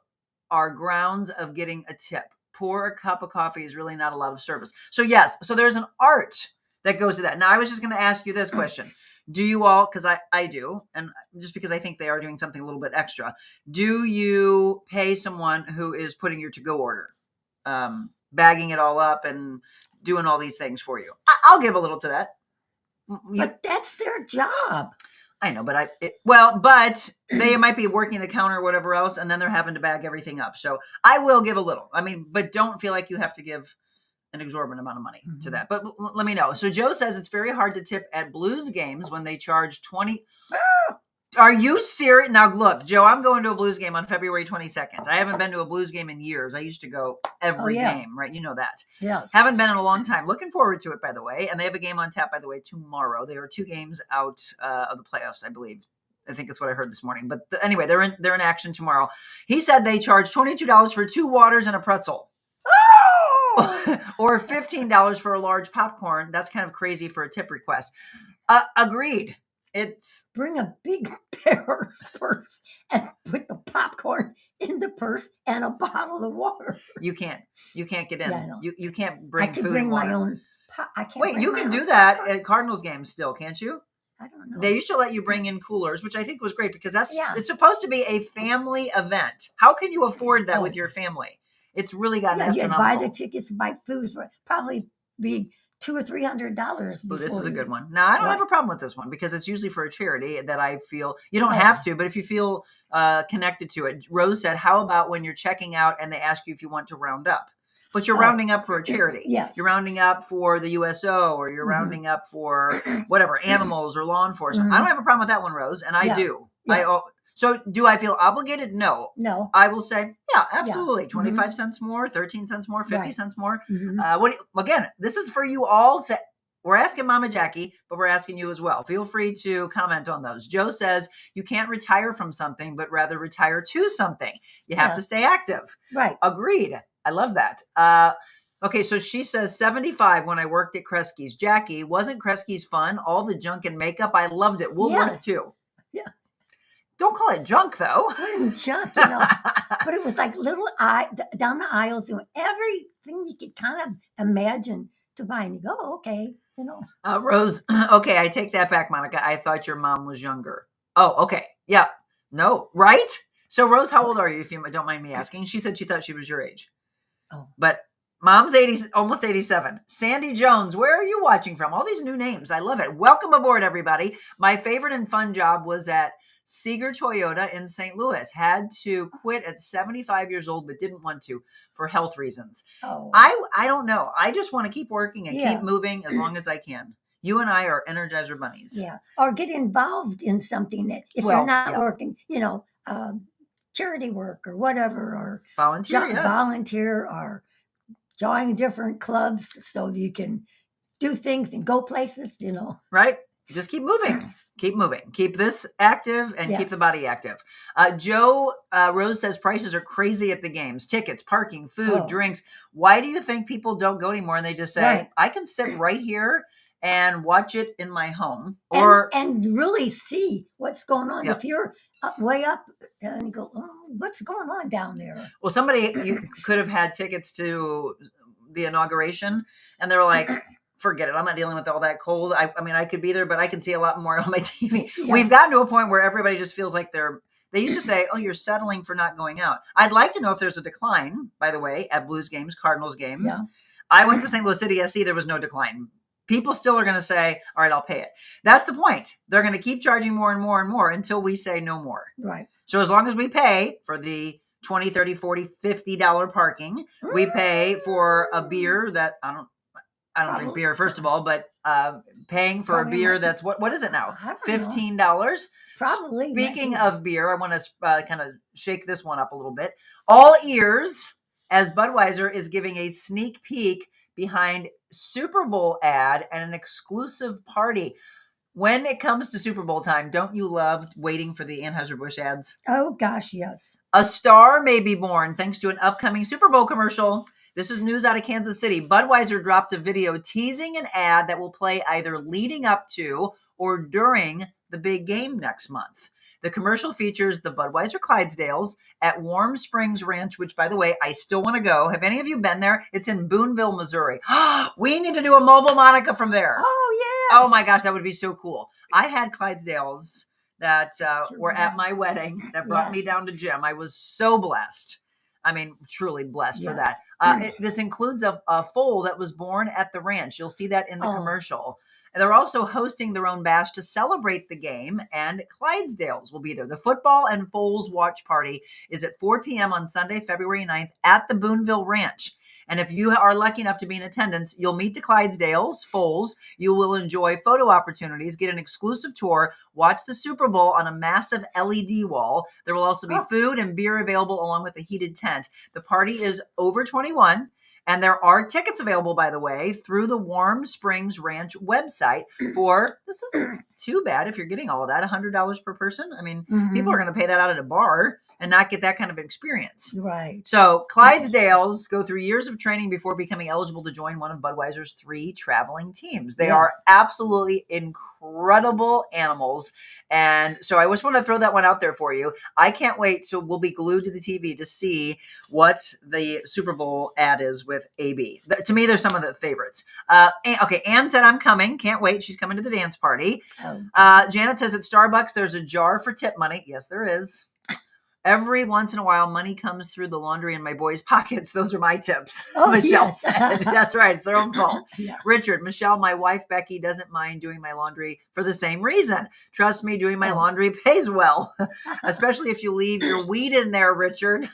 [SPEAKER 1] are grounds of getting a tip. Pour a cup of coffee is really not a lot of service. So yes, so there's an art that goes to that. Now, I was just going to ask you this question. Do you all, because I do, and just because I think they are doing something a little bit extra, do you pay someone who is putting your to-go order, bagging it all up and doing all these things for you? I'll give a little to that.
[SPEAKER 2] But that's their job.
[SPEAKER 1] I know, but they might be working the counter or whatever else, and then they're having to bag everything up. So I will give a little. I mean, but don't feel like you have to give an exorbitant amount of money to that. But let me know. So Joe says it's very hard to tip at Blues games when they charge 20. Are you serious? Now look, Joe, I'm going to a Blues game on February 22nd. I haven't been to a Blues game in years. I used to go every game, right? You know that.
[SPEAKER 2] Yes.
[SPEAKER 1] Haven't been in a long time. Looking forward to it, by the way. And they have a game on tap, by the way, tomorrow. They are 2 games out of the playoffs, I believe. I think that's what I heard this morning. But anyway, they're in action tomorrow. He said they charge $22 for 2 waters and a pretzel. Or $15 for a large popcorn. That's kind of crazy for a tip request. Agreed. It's
[SPEAKER 2] Bring a big purse and put the popcorn in the purse and a bottle of water.
[SPEAKER 1] you can't get in.
[SPEAKER 2] Yeah, I know.
[SPEAKER 1] You can't
[SPEAKER 2] I
[SPEAKER 1] bring
[SPEAKER 2] could
[SPEAKER 1] food
[SPEAKER 2] bring
[SPEAKER 1] and water.
[SPEAKER 2] my own. I can't.
[SPEAKER 1] Wait,
[SPEAKER 2] bring
[SPEAKER 1] you
[SPEAKER 2] my
[SPEAKER 1] can
[SPEAKER 2] own
[SPEAKER 1] do that
[SPEAKER 2] popcorn.
[SPEAKER 1] at Cardinals games still, can't you?
[SPEAKER 2] I don't know.
[SPEAKER 1] They used to let you bring in coolers, which I think was great because
[SPEAKER 2] Yeah.
[SPEAKER 1] it's supposed to be a family event. How can you afford that with
[SPEAKER 2] Oh.
[SPEAKER 1] your family? It's really gotten
[SPEAKER 2] Yeah, you'd buy
[SPEAKER 1] astronomical.
[SPEAKER 2] the tickets, buy food for probably be $200 or $300.
[SPEAKER 1] Ooh, this is a
[SPEAKER 2] you-
[SPEAKER 1] good one. Now, I don't have
[SPEAKER 2] What?
[SPEAKER 1] a problem with this one because it's usually for a charity that I feel you don't
[SPEAKER 2] Oh.
[SPEAKER 1] have to, but if you feel connected to it. Rose said, how about when you're checking out and they ask you if you want to round up? But you're
[SPEAKER 2] Oh.
[SPEAKER 1] rounding up for a charity.
[SPEAKER 2] Yes.
[SPEAKER 1] You're rounding up for the USO or you're
[SPEAKER 2] Mhm.
[SPEAKER 1] rounding up for whatever, animals or law enforcement. I
[SPEAKER 2] Mhm.
[SPEAKER 1] don't have a problem with that one, Rose, and I
[SPEAKER 2] Yeah.
[SPEAKER 1] do.
[SPEAKER 2] Yes.
[SPEAKER 1] So do I feel obligated? No.
[SPEAKER 2] No.
[SPEAKER 1] I will say, yeah, absolutely.
[SPEAKER 2] Mhm.
[SPEAKER 1] 25 cents more, 13 cents more, 50
[SPEAKER 2] Right.
[SPEAKER 1] cents more.
[SPEAKER 2] Mhm.
[SPEAKER 1] Again, this is for you all to. We're asking Mama Jacque, but we're asking you as well. Feel free to comment on those. Joe says you can't retire from something, but rather retire to something. You have to
[SPEAKER 2] Yes.
[SPEAKER 1] stay active.
[SPEAKER 2] Right.
[SPEAKER 1] Agreed. I love that. Okay, so she says 75 when I worked at Kresge's. Jackie, wasn't Kresge's fun? All the junk and makeup. I loved it. Woolworth too.
[SPEAKER 2] Yeah.
[SPEAKER 1] Don't call it junk though.
[SPEAKER 2] Wasn't junk, but it was like little down the aisles doing everything you could kind of imagine to buy, and you go, oh, okay,
[SPEAKER 1] Rose, okay, I take that back, Monica. I thought your mom was younger. Oh, okay. Yeah. No, right? So, Rose, how old are you, if you don't mind me asking? She said she thought she was your age.
[SPEAKER 2] Oh.
[SPEAKER 1] But mom's 80, almost 87. Sandy Jones, where are you watching from? All these new names. I love it. Welcome aboard, everybody. My favorite and fun job was at Seeger Toyota in St. Louis. Had to quit at 75 years old, but didn't want to for health reasons.
[SPEAKER 2] Oh.
[SPEAKER 1] I don't know. I just want to keep working and
[SPEAKER 2] Yeah.
[SPEAKER 1] keep moving as long as I can. You and I are Energizer bunnies.
[SPEAKER 2] Yeah. Or get involved in something that if
[SPEAKER 1] Well,
[SPEAKER 2] you're not
[SPEAKER 1] yeah.
[SPEAKER 2] working, charity work or whatever, or
[SPEAKER 1] Volunteer, yes.
[SPEAKER 2] volunteer or join different clubs so that you can do things and go places,
[SPEAKER 1] Right? Just keep moving. Keep moving. Keep this active and keep
[SPEAKER 2] Yes.
[SPEAKER 1] the body active. Joe Rose says prices are crazy at the games. Tickets, parking, food,
[SPEAKER 2] Oh.
[SPEAKER 1] drinks. Why do you think people don't go anymore? And they just say,
[SPEAKER 2] Right.
[SPEAKER 1] I can sit right here and watch it in my home. Or
[SPEAKER 2] and really see what's going on.
[SPEAKER 1] Yep.
[SPEAKER 2] If you're way up and you go, oh, what's going on down there?
[SPEAKER 1] well, somebody you could have had tickets to the inauguration, and they were like, forget it. I'm not dealing with all that cold. I mean, I could be there, but I can see a lot more on my TV.
[SPEAKER 2] Yeah.
[SPEAKER 1] We've gotten to a point where everybody just feels like they used to say, oh, you're settling for not going out. I'd like to know if there's a decline, by the way, at Blues games, Cardinals games.
[SPEAKER 2] Yeah.
[SPEAKER 1] I went to St. Louis City SC. There was no decline. People still are going to say, all right, I'll pay it. That's the point. They're going to keep charging more and more and more until we say no more.
[SPEAKER 2] Right.
[SPEAKER 1] So as long as we pay for the $20, $30, $40, $50 parking, we pay for a beer that I don't drink beer, first of all, but paying for
[SPEAKER 2] Probably
[SPEAKER 1] a beer
[SPEAKER 2] not.
[SPEAKER 1] that's what is it now?
[SPEAKER 2] I don't know.
[SPEAKER 1] $15.
[SPEAKER 2] Probably.
[SPEAKER 1] Speaking of beer, I want to kind of shake this one up a little bit. All ears, as Budweiser is giving a sneak peek behind Super Bowl ad and an exclusive party. When it comes to Super Bowl time, don't you love waiting for the Anheuser-Busch ads?
[SPEAKER 2] Oh, gosh, yes.
[SPEAKER 1] A star may be born thanks to an upcoming Super Bowl commercial. This is news out of Kansas City. Budweiser dropped a video teasing an ad that will play either leading up to or during the big game next month. The commercial features the Budweiser Clydesdales at Warm Springs Ranch, which, by the way, I still want to go. Have any of you been there? It's in Boonville, Missouri. We need to do a mobile Monica from there.
[SPEAKER 2] Oh, yes.
[SPEAKER 1] Oh, my gosh, that would be so cool. I had Clydesdales that were at my wedding that brought me down to Jim. I was so blessed. I mean, truly blessed for that. This includes a foal that was born at the ranch. You'll see that in the commercial. And they're also hosting their own bash to celebrate the game, and Clydesdales will be there. The football and foals watch party is at 4 p.m. on Sunday, February 9th at the Boonville Ranch. And if you are lucky enough to be in attendance, you'll meet the Clydesdales, foals. You will enjoy photo opportunities, get an exclusive tour, watch the Super Bowl on a massive LED wall. There will also be food and beer available along with a heated tent. The party is over 21. And there are tickets available, by the way, through the Warm Springs Ranch website for, this isn't too bad if you're getting all of that, $100 per person. I mean, people are going to pay that out at a bar and not get that kind of experience.
[SPEAKER 2] Right.
[SPEAKER 1] So Clydesdales go through years of training before becoming eligible to join one of Budweiser's 3 traveling teams. They are absolutely incredible animals. And so I just want to throw that one out there for you. I can't wait. So we'll be glued to the TV to see what the Super Bowl ad is with AB. To me, they're some of the favorites. Okay, Ann said, I'm coming. Can't wait. She's coming to the dance party. Janet says, at Starbucks, there's a jar for tip money. Yes, there is. Every once in a while, money comes through the laundry in my boys' pockets. Those are my tips.
[SPEAKER 2] Oh,
[SPEAKER 1] Michelle
[SPEAKER 2] yes.
[SPEAKER 1] said. That's right. It's their own fault.
[SPEAKER 2] Yeah.
[SPEAKER 1] Richard, Michelle, my wife, Becky, doesn't mind doing my laundry for the same reason. Trust me, doing my laundry pays well, especially if you leave your weed in there, Richard.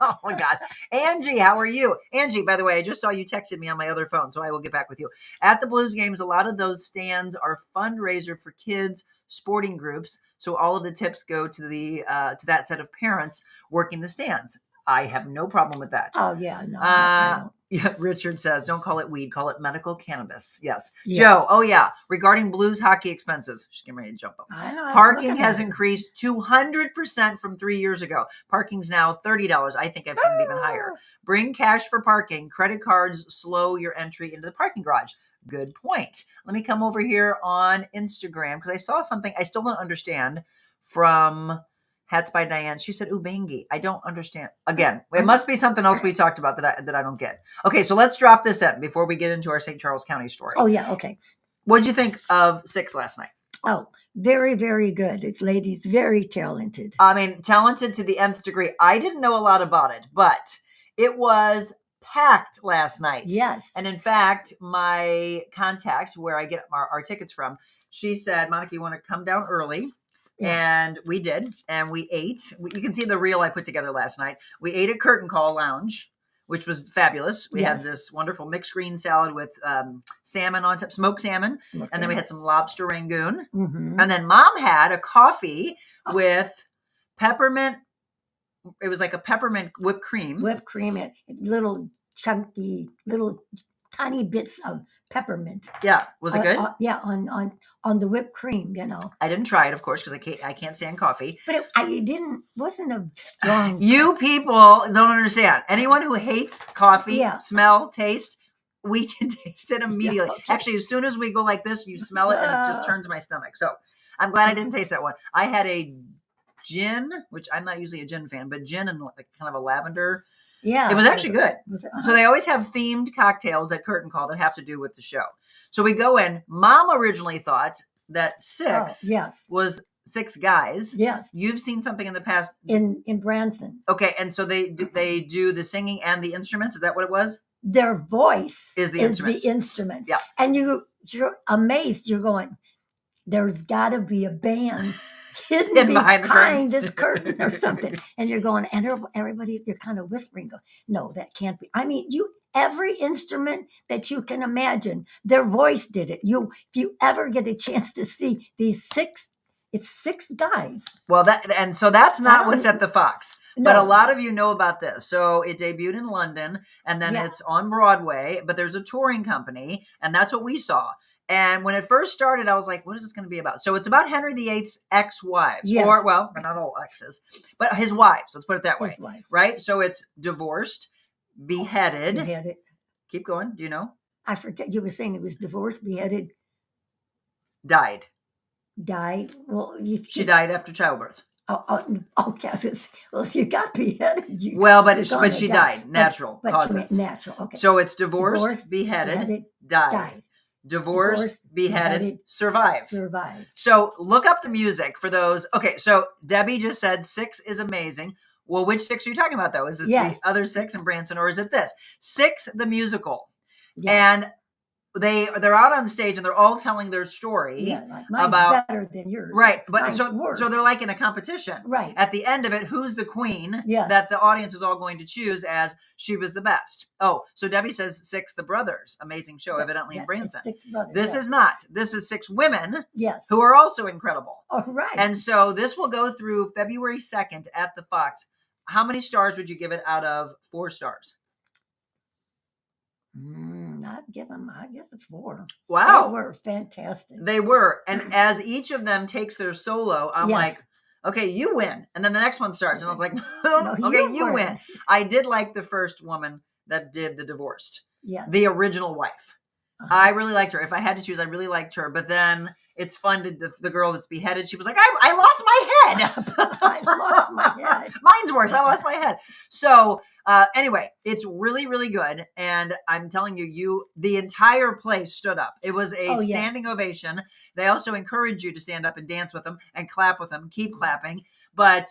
[SPEAKER 1] Oh my God. Angie, how are you? Angie, by the way, I just saw you texted me on my other phone, so I will get back with you. At the Blues games, a lot of those stands are fundraiser for kids, sporting groups. So all of the tips go to the to that set of parents working the stands. I have no problem with that.
[SPEAKER 2] Oh yeah, no, I don't.
[SPEAKER 1] Yeah, Richard says, don't call it weed, call it medical cannabis. Yes.
[SPEAKER 2] Yes.
[SPEAKER 1] Joe, oh yeah. Regarding Blues hockey expenses, she's getting ready to jump up.
[SPEAKER 2] I know.
[SPEAKER 1] Parking has increased 200% from 3 years ago. Parking's now $30. I think I've seen it even higher. Bring cash for parking. Credit cards slow your entry into the parking garage. Good point. Let me come over here on Instagram because I saw something I still don't understand from Hats by Diane. She said Ubangi. I don't understand. Again, it must be something else we talked about that I don't get. Okay, so let's drop this in before we get into our St. Charles County story.
[SPEAKER 2] Oh yeah, okay.
[SPEAKER 1] What did you think of 6 last night?
[SPEAKER 2] Oh, very, very good. It's ladies, very talented.
[SPEAKER 1] I mean, talented to the nth degree. I didn't know a lot about it, but it was packed last night.
[SPEAKER 2] Yes.
[SPEAKER 1] And in fact, my contact where I get our tickets from, she said, Monica, you want to come down early? Yeah. And we did. And we ate. You can see the reel I put together last night. We ate at Curtain Call Lounge, which was fabulous. We had this wonderful mixed green salad with salmon on top, smoked salmon. And then we had some lobster rangoon. Mm-hmm. And then Mom had a coffee with peppermint. It was like a peppermint whipped cream.
[SPEAKER 2] Whipped cream, and little chunky, little tiny bits of peppermint.
[SPEAKER 1] Yeah. Was it good?
[SPEAKER 2] Yeah, on the whipped cream, you know.
[SPEAKER 1] I didn't try it, of course, because I can't stand coffee.
[SPEAKER 2] But wasn't a strong.
[SPEAKER 1] You people don't understand. Anyone who hates coffee, smell, taste, we can taste it immediately. Yeah, okay. Actually, as soon as we go like this, you smell it and it just turns my stomach. So I'm glad I didn't taste that one. I had a gin, which I'm not usually a gin fan, but gin and like kind of a lavender.
[SPEAKER 2] Yeah.
[SPEAKER 1] It was actually good.
[SPEAKER 2] Uh-huh.
[SPEAKER 1] So they always have themed cocktails at Curtain Call that have to do with the show. So we go in. Mom originally thought that 6 was 6 guys.
[SPEAKER 2] Yes.
[SPEAKER 1] You've seen something in the past.
[SPEAKER 2] In Branson.
[SPEAKER 1] Okay. And so they do the singing and the instruments. Is that what it was?
[SPEAKER 2] Their voice
[SPEAKER 1] is the instrument.
[SPEAKER 2] Yeah. And you're amazed. You're going, there's got to be a band hidden behind this curtain or something. And you're going, and everybody, you're kind of whispering, go, no, that can't be. I mean, every instrument that you can imagine, their voice did it. If you ever get a chance to see these 6, it's 6 guys.
[SPEAKER 1] Well, so that's not what's at the Fox.
[SPEAKER 2] No.
[SPEAKER 1] But a lot of you know about this. So it debuted in London and then it's on Broadway, but there's a touring company and that's what we saw. And when it first started, I was like, what is this going to be about? So it's about Henry VIII's ex-wives.
[SPEAKER 2] Yes.
[SPEAKER 1] Or, well, not all exes, but his wives. Let's put it that way.
[SPEAKER 2] His wives.
[SPEAKER 1] Right? So it's divorced, beheaded. Keep going. Do you know?
[SPEAKER 2] I forget. You were saying it was divorced, beheaded.
[SPEAKER 1] Died.
[SPEAKER 2] Well,
[SPEAKER 1] she died after childbirth.
[SPEAKER 2] Okay. Well, if you got beheaded,
[SPEAKER 1] but she died. Natural causes.
[SPEAKER 2] Natural. Okay.
[SPEAKER 1] So it's divorced, beheaded, died. Divorced, beheaded, survived. So look up the music for those. Okay, so Debbie just said 6 is amazing. Well, which 6 are you talking about, though? Is it the other 6 in Branson, or is it this? 6, the musical. Yeah. And they're out on stage and they're all telling their story.
[SPEAKER 2] Yeah, like mine's better than yours.
[SPEAKER 1] Right, but
[SPEAKER 2] mine's worse.
[SPEAKER 1] So they're like in a competition.
[SPEAKER 2] Right.
[SPEAKER 1] At the end of it, who's the queen that the audience is all going to choose as she was the best? Oh, so Debbie says 6 the brothers. Amazing show, evidently in Branson.
[SPEAKER 2] 6 brothers.
[SPEAKER 1] This is not. This is 6 women.
[SPEAKER 2] Yes.
[SPEAKER 1] Who are also incredible.
[SPEAKER 2] Oh, right.
[SPEAKER 1] And so this will go through February 2nd at the Fox. How many stars would you give it out of 4 stars?
[SPEAKER 2] I'd give them, I guess, a 4.
[SPEAKER 1] Wow.
[SPEAKER 2] They were fantastic.
[SPEAKER 1] They were. And as each of them takes their solo, I'm like, okay, you win. And then the next one starts. And I was like,
[SPEAKER 2] No,
[SPEAKER 1] okay, you win. I did like the first woman that did the divorced,
[SPEAKER 2] Yes.
[SPEAKER 1] the original wife.
[SPEAKER 2] Uh-huh.
[SPEAKER 1] I really liked her. If I had to choose, I really liked her. But then it's fun to the girl that's beheaded. She was like, I lost my head.
[SPEAKER 2] I lost my head.
[SPEAKER 1] Mine's worse. I lost my head. So anyway, it's really, really good. And I'm telling you, the entire place stood up. It was a standing ovation. They also encourage you to stand up and dance with them and clap with them, keep clapping. But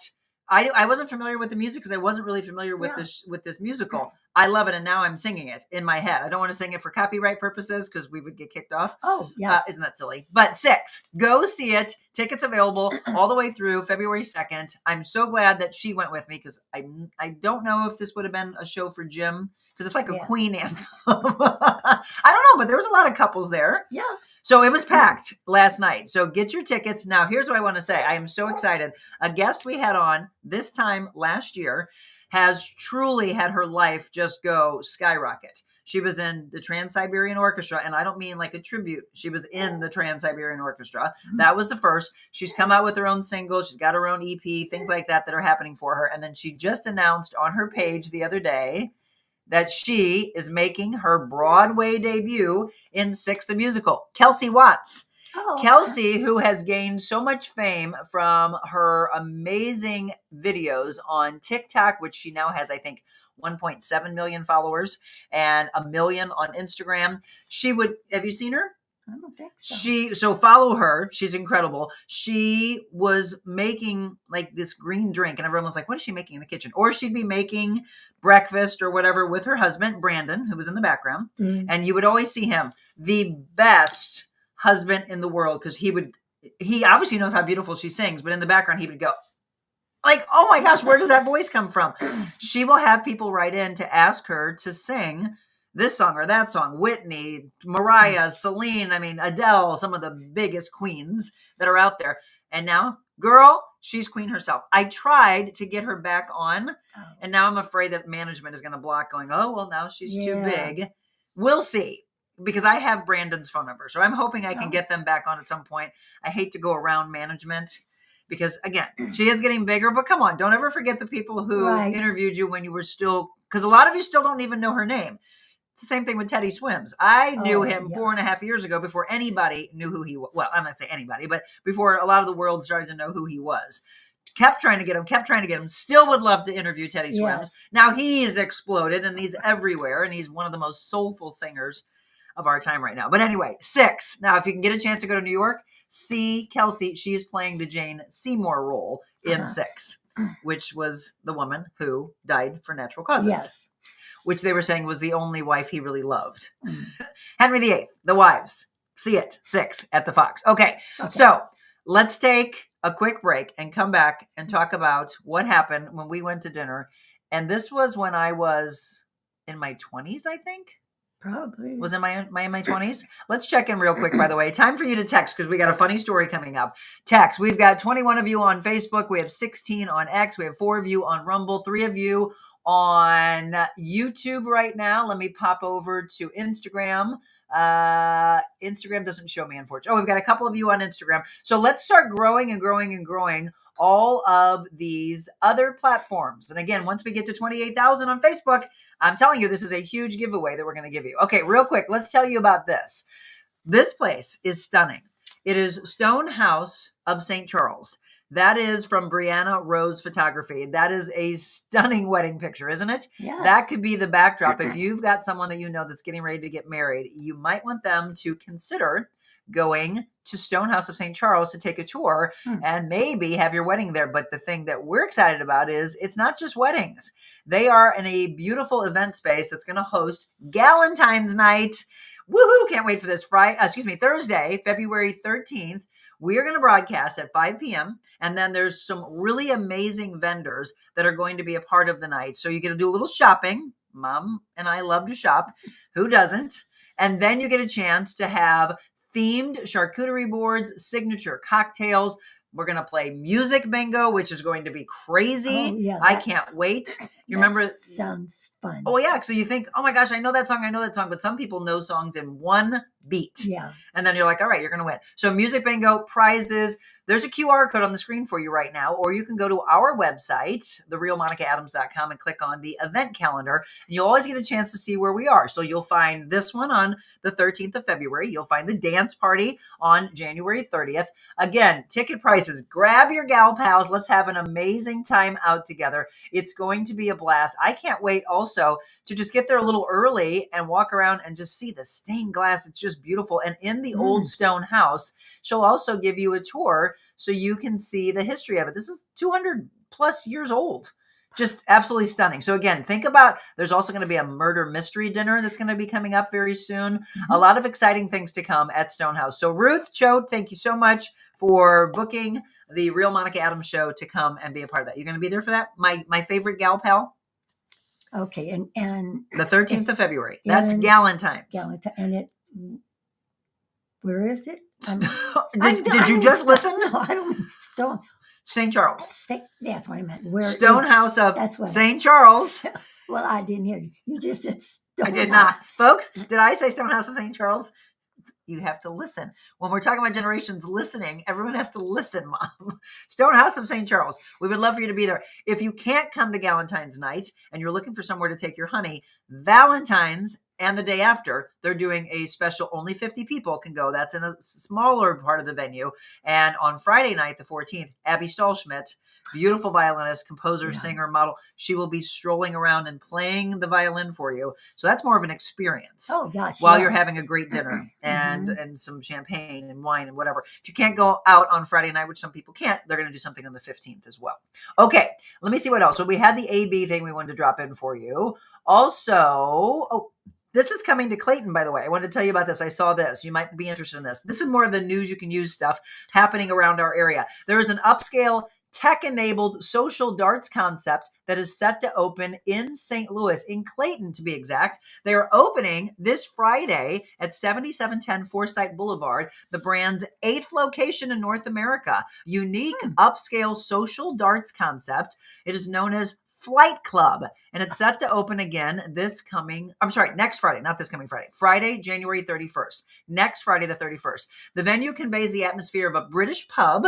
[SPEAKER 1] I wasn't familiar with the music because I wasn't really familiar with this musical. I love it, and now I'm singing it in my head. I don't want to sing it for copyright purposes because we would get kicked off.
[SPEAKER 2] Oh, yes.
[SPEAKER 1] Isn't that silly? But 6, go see it. Tickets available all the way through February 2nd. I'm so glad that she went with me because I don't know if this would have been a show for Jim because it's like a Queen anthem. I don't know, but there was a lot of couples there.
[SPEAKER 2] Yeah.
[SPEAKER 1] So it was packed last night. So get your tickets. Now, here's what I want to say. I am so excited. A guest we had on this time last year has truly had her life just go skyrocket. She was in the Trans-Siberian Orchestra, and I don't mean like a tribute. She was in the Trans-Siberian Orchestra. That was the first. She's come out with her own single. She's got her own EP, things like that are happening for her. And then she just announced on her page the other day that she is making her Broadway debut in 6 the Musical. Kelsey Watts.
[SPEAKER 2] Oh.
[SPEAKER 1] Kelsey, who has gained so much fame from her amazing videos on TikTok, which she now has, I think, 1.7 million followers and 1 million on Instagram. Have you seen her?
[SPEAKER 2] I don't think so.
[SPEAKER 1] So follow her. She's incredible. She was making like this green drink and everyone was like, what is she making in the kitchen? Or she'd be making breakfast or whatever with her husband, Brandon, who was in the background. And you would always see him, the best husband in the world. Cause he obviously knows how beautiful she sings, but in the background, he would go like, oh my gosh, where does that voice come from? She will have people write in to ask her to sing this song or that song, Whitney, Mariah, Celine, Adele, some of the biggest queens that are out there. And now, girl, she's queen herself. I tried to get her back on, and now I'm afraid that management is going to block going, oh, well, now she's too big. We'll see, because I have Brandon's phone number. So I'm hoping I can get them back on at some point. I hate to go around management because, again, she is getting bigger. But come on, don't ever forget the people who interviewed you when you were still, because a lot of you still don't even know her name. It's the same thing with Teddy Swims. I knew him 4.5 years ago before anybody knew who he was. Well, I'm not saying anybody, but before a lot of the world started to know who he was. Kept trying to get him, still would love to interview Teddy Swims.
[SPEAKER 2] Yes.
[SPEAKER 1] Now he's exploded and he's everywhere and he's one of the most soulful singers of our time right now. But anyway, 6. Now, if you can get a chance to go to New York, see Kelsey. She's playing the Jane Seymour role in 6, which was the woman who died for natural causes.
[SPEAKER 2] Yes.
[SPEAKER 1] Which they were saying was the only wife he really loved. Henry VIII, The Wives. See it, 6 at the Fox. Okay, so let's take a quick break and come back and talk about what happened when we went to dinner. And this was when I was in my 20s, I think.
[SPEAKER 2] Probably.
[SPEAKER 1] Was in my 20s? Let's check in real quick, by the way. Time for you to text because we got a funny story coming up. Text. We've got 21 of you on Facebook. We have 16 on X. We have 4 of you on Rumble. 3 of you on YouTube right now. Let me pop over to Instagram. Instagram doesn't show me, unfortunately. Oh, we've got a couple of you on Instagram. So let's start growing and growing and growing all of these other platforms. And again, once we get to 28,000 on Facebook, I'm telling you, this is a huge giveaway that we're going to give you. Okay, real quick, let's tell you about this. This place is stunning. It is Stone House of St. Charles. That is from Brianna Rose Photography. That is a stunning wedding picture, isn't it?
[SPEAKER 2] Yes.
[SPEAKER 1] That could be the backdrop. If you've got someone that you know that's getting ready to get married, you might want them to consider going to Stone House of St. Charles to take a tour and maybe have your wedding there. But the thing that we're excited about is it's not just weddings. They are in a beautiful event space that's going to host Galentine's Night. Woohoo! Can't wait for this Thursday, February 13th. We are going to broadcast at 5 p.m. And then there's some really amazing vendors that are going to be a part of the night. So you get to do a little shopping. Mom and I love to shop. Who doesn't? And then you get a chance to have themed charcuterie boards, signature cocktails. We're going to play music bingo, which is going to be crazy.
[SPEAKER 2] Oh, yeah,
[SPEAKER 1] I can't wait. You remember?
[SPEAKER 2] Sounds fun.
[SPEAKER 1] Oh, yeah. So you think, oh my gosh, I know that song. But some people know songs in one beat.
[SPEAKER 2] Yeah.
[SPEAKER 1] And then you're like, all right, you're going to win. So music bingo, prizes. There's a QR code on the screen for you right now, or you can go to our website, therealmonicaadams.com, and click on the event calendar. And you'll always get a chance to see where we are. So you'll find this one on the 13th of February. You'll find the dance party on January 30th. Again, ticket prices. Grab your gal pals. Let's have an amazing time out together. It's going to be a blast. I can't wait also to just get there a little early and walk around and just see the stained glass. It's just beautiful. And in the old stone house, she'll also give you a tour so you can see the history of it. This is 200 plus years old. Just absolutely stunning. So again, think about, there's also going to be a murder mystery dinner that's going to be coming up very soon. A lot of exciting things to come at Stonehouse. So Ruth Choate, thank you so much for booking the Real Monica Adams show to come and be a part of that. You're going to be there for that? My favorite gal pal?
[SPEAKER 2] Okay. And
[SPEAKER 1] The 13th of February. That's Galentine's.
[SPEAKER 2] And it, where is it?
[SPEAKER 1] Did you just listen?
[SPEAKER 2] No, I don't. Stone.
[SPEAKER 1] St. Charles.
[SPEAKER 2] That's what I meant. Where
[SPEAKER 1] Stonehouse of
[SPEAKER 2] that's what
[SPEAKER 1] St. Charles.
[SPEAKER 2] Well, I didn't hear you. You just said Stonehouse.
[SPEAKER 1] I did not. Folks, did I say Stonehouse of St. Charles? You have to listen. When we're talking about generations listening, everyone has to listen, Mom. Stonehouse of St. Charles. We would love for you to be there. If you can't come to Galentine's night and you're looking for somewhere to take your honey, Valentine's and the day after, they're doing a special, only 50 people can go. That's in a smaller part of the venue. And on Friday night, the 14th, Abby Stahlschmidt, beautiful violinist, composer, singer, model, she will be strolling around and playing the violin for you. So that's more of an experience.
[SPEAKER 2] Oh, gosh.
[SPEAKER 1] While you're having a great dinner and some champagne and wine and whatever. If you can't go out on Friday night, which some people can't, they're going to do something on the 15th as well. Okay, let me see what else. So we had the AB thing we wanted to drop in for you. Also, this is coming to Clayton, by the way. I wanted to tell you about this. I saw this. You might be interested in this. This is more of the news you can use stuff happening around our area. There is an upscale tech-enabled social darts concept that is set to open in St. Louis, in Clayton to be exact. They are opening this Friday at 7710 Forsyth Boulevard, the brand's 8th location in North America. Unique upscale social darts concept. It is known as Flight Club, and it's set to open again next Friday, not this coming Friday, Friday, January 31st, next Friday, the 31st. The venue conveys the atmosphere of a British pub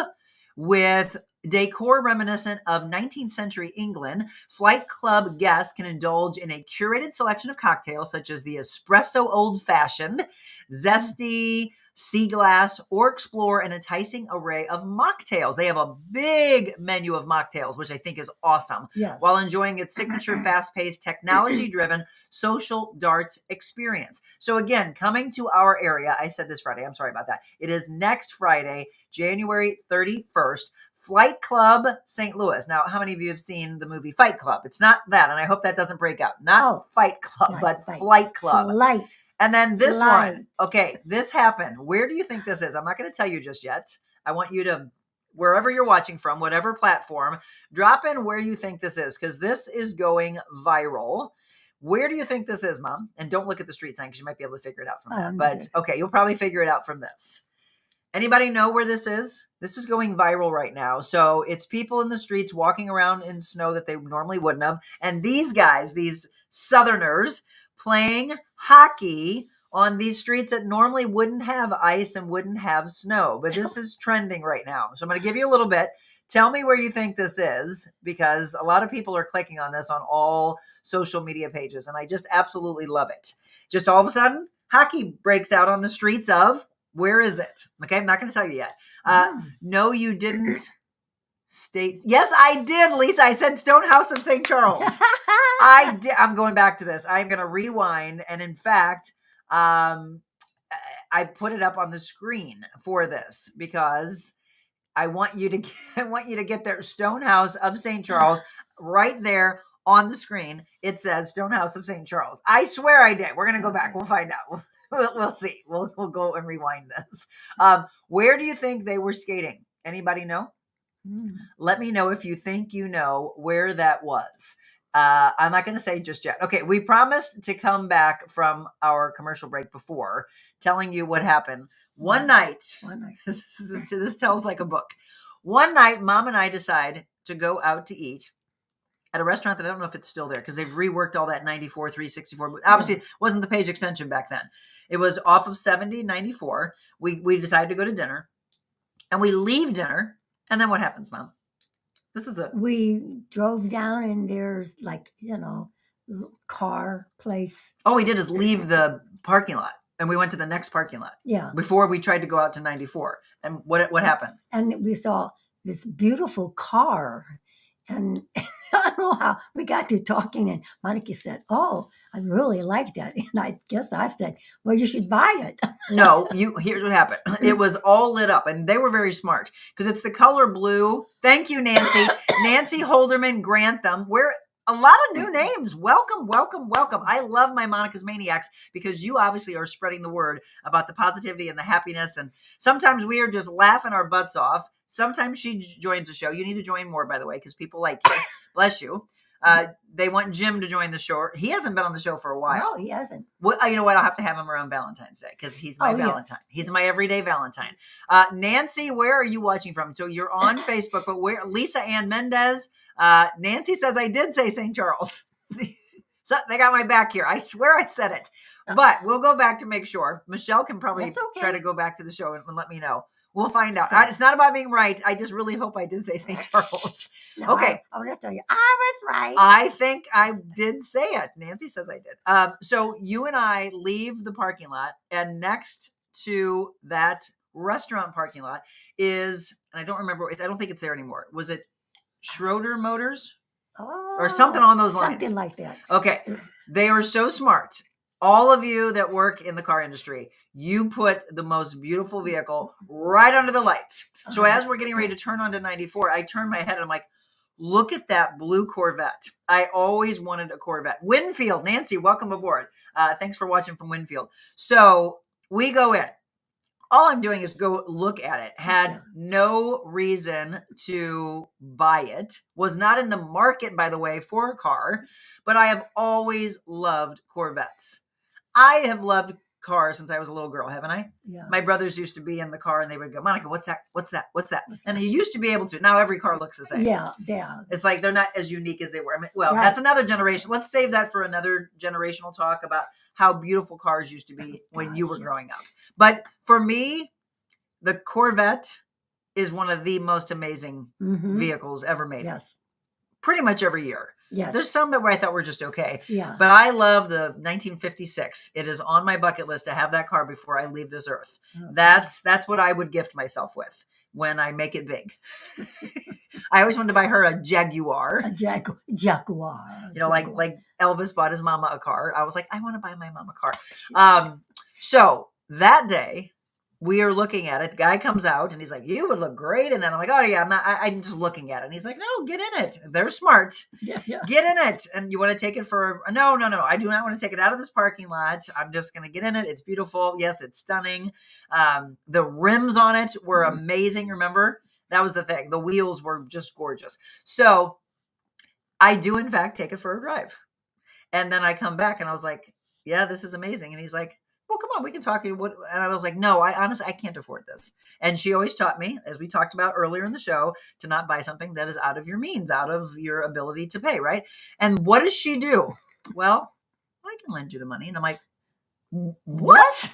[SPEAKER 1] with decor reminiscent of 19th century England. Flight Club guests can indulge in a curated selection of cocktails such as the espresso old fashioned, zesty sea glass, or explore an enticing array of mocktails. They have a big menu of mocktails, which I think is awesome, while enjoying its signature fast-paced, technology-driven social darts experience. So again, coming to our area, I said this Friday, I'm sorry about that. It is next Friday, January 31st, Flight Club St. Louis. Now, how many of you have seen the movie Fight Club? It's not that, and I hope that doesn't break out. Not Fight Club, but Flight Club.
[SPEAKER 2] Flight.
[SPEAKER 1] And then this one, okay, this happened. Where do you think this is? I'm not going to tell you just yet. I want you to, wherever you're watching from, whatever platform, drop in where you think this is, because this is going viral. Where do you think this is, Mom? And don't look at the street sign because you might be able to figure it out from that. But okay, you'll probably figure it out from this. Anybody know where this is? This is going viral right now. So it's people in the streets walking around in snow that they normally wouldn't have. And these guys, these Southerners, playing hockey on these streets that normally wouldn't have ice and wouldn't have snow. But this is trending right now. So I'm going to give you a little bit. Tell me where you think this is, because a lot of people are clicking on this on all social media pages. And I just absolutely love it. Just all of a sudden, hockey breaks out on the streets of, where is it? Okay, I'm not going to tell you yet. No, you didn't. States. Yes, I did, Lisa. I said Stonehouse of St. Charles. I did. I'm going back to this. I'm going to rewind. And in fact, I put it up on the screen for this because I want you to get there. Stonehouse of St. Charles right there on the screen. It says Stonehouse of St. Charles. I swear I did. We're going to go back. We'll find out. We'll see. We'll go and rewind this. Where do you think they were skating? Anybody know? Let me know if you think you know where that was. I'm not going to say just yet. Okay, we promised to come back from our commercial break before telling you what happened. One night. This tells like a book. One night, Mom and I decide to go out to eat. at a restaurant that I don't know if it's still there because they've reworked all that 94, 364. But obviously, it wasn't the page extension back then. It was off of 70, 94. We decided to go to dinner, and we leave dinner. And then what happens, Mom? This is
[SPEAKER 2] We drove down and there's like, car place.
[SPEAKER 1] all we did is leave the parking lot, and we went to the next parking lot.
[SPEAKER 2] Yeah.
[SPEAKER 1] Before we tried to go out to 94. And what happened?
[SPEAKER 2] And we saw this beautiful car. And I don't know how we got to talking, and Monica said, "Oh, I really like that." And I guess I said, "Well, you should buy it."
[SPEAKER 1] No, here's what happened. It was all lit up, and they were very smart because it's the color blue. Thank you, Nancy. Nancy Holderman Grantham. We're a lot of new names. Welcome, welcome, welcome. I love my Monica's Maniacs because you obviously are spreading the word about the positivity and the happiness. And sometimes we are just laughing our butts off. Sometimes she joins the show. You need to join more, by the way, because people like you. Bless you. They want Jim to join the show. He hasn't been on the show for a while.
[SPEAKER 2] No, he hasn't.
[SPEAKER 1] Well, you know what? I'll have to have him around Valentine's Day because he's my Valentine. Yes. He's my everyday Valentine. Nancy, where are you watching from? So you're on Facebook, but where? Lisa Ann Mendez. Nancy says I did say St. Charles. So they got my back here. I swear I said it. But we'll go back to make sure. Michelle can probably try to go back to the show and let me know. We'll find out. It's not about being right. I just really hope I did say St. Charles.
[SPEAKER 2] No,
[SPEAKER 1] okay.
[SPEAKER 2] I want to tell you, I was right.
[SPEAKER 1] I think I did say it. Nancy says I did. So you and I leave the parking lot, and next to that restaurant parking lot is, and I don't remember, I don't think it's there anymore. Was it Schroeder Motors? Or something on those lines?
[SPEAKER 2] Something like that.
[SPEAKER 1] Okay. They are so smart. All of you that work in the car industry, you put the most beautiful vehicle right under the lights. So as we're getting ready to turn onto 94, I turn my head and I'm like, look at that blue Corvette. I always wanted a Corvette. Winfield, Nancy, welcome aboard. Thanks for watching from Winfield. So we go in. All I'm doing is go look at it. Had no reason to buy it. Was not in the market, by the way, for a car. But I have always loved Corvettes. I have loved cars since I was a little girl, haven't I?
[SPEAKER 2] Yeah.
[SPEAKER 1] My brothers used to be in the car and they would go, Monica, what's that? What's that? What's that? And he used to be able to. Now every car looks the same.
[SPEAKER 2] Yeah.
[SPEAKER 1] It's like they're not as unique as they were. I mean, well, that's another generation. Let's save that for another generational talk about how beautiful cars used to be when you were growing up. But for me, the Corvette is one of the most amazing vehicles ever made.
[SPEAKER 2] Yes.
[SPEAKER 1] Pretty much every year.
[SPEAKER 2] Yes.
[SPEAKER 1] There's some that I thought were just okay.
[SPEAKER 2] Yeah.
[SPEAKER 1] But I love the 1956. It is on my bucket list to have that car before I leave this earth. Okay. That's what I would gift myself with when I make it big. I always wanted to buy her a Jaguar.
[SPEAKER 2] A Jaguar.
[SPEAKER 1] You know, like Elvis bought his mama a car. I was like, I want to buy my mama a car. So that day, we are looking at it. The guy comes out and he's like, you would look great. And then I'm like, oh yeah, I'm just looking at it. And he's like, no, get in it. They're smart. Yeah. Get in it. And you want to take it for, no. I do not want to take it out of this parking lot. I'm just going to get in it. It's beautiful. Yes, it's stunning. The rims on it were amazing. Remember? That was the thing. The wheels were just gorgeous. So I do in fact take it for a drive. And then I come back and I was like, yeah, this is amazing. And he's like, well, come on, we can talk. And I was like, no, I honestly, I can't afford this. And she always taught me, as we talked about earlier in the show, to not buy something that is out of your means, out of your ability to pay, right? And what does she do? Well, I can lend you the money. And I'm like, what?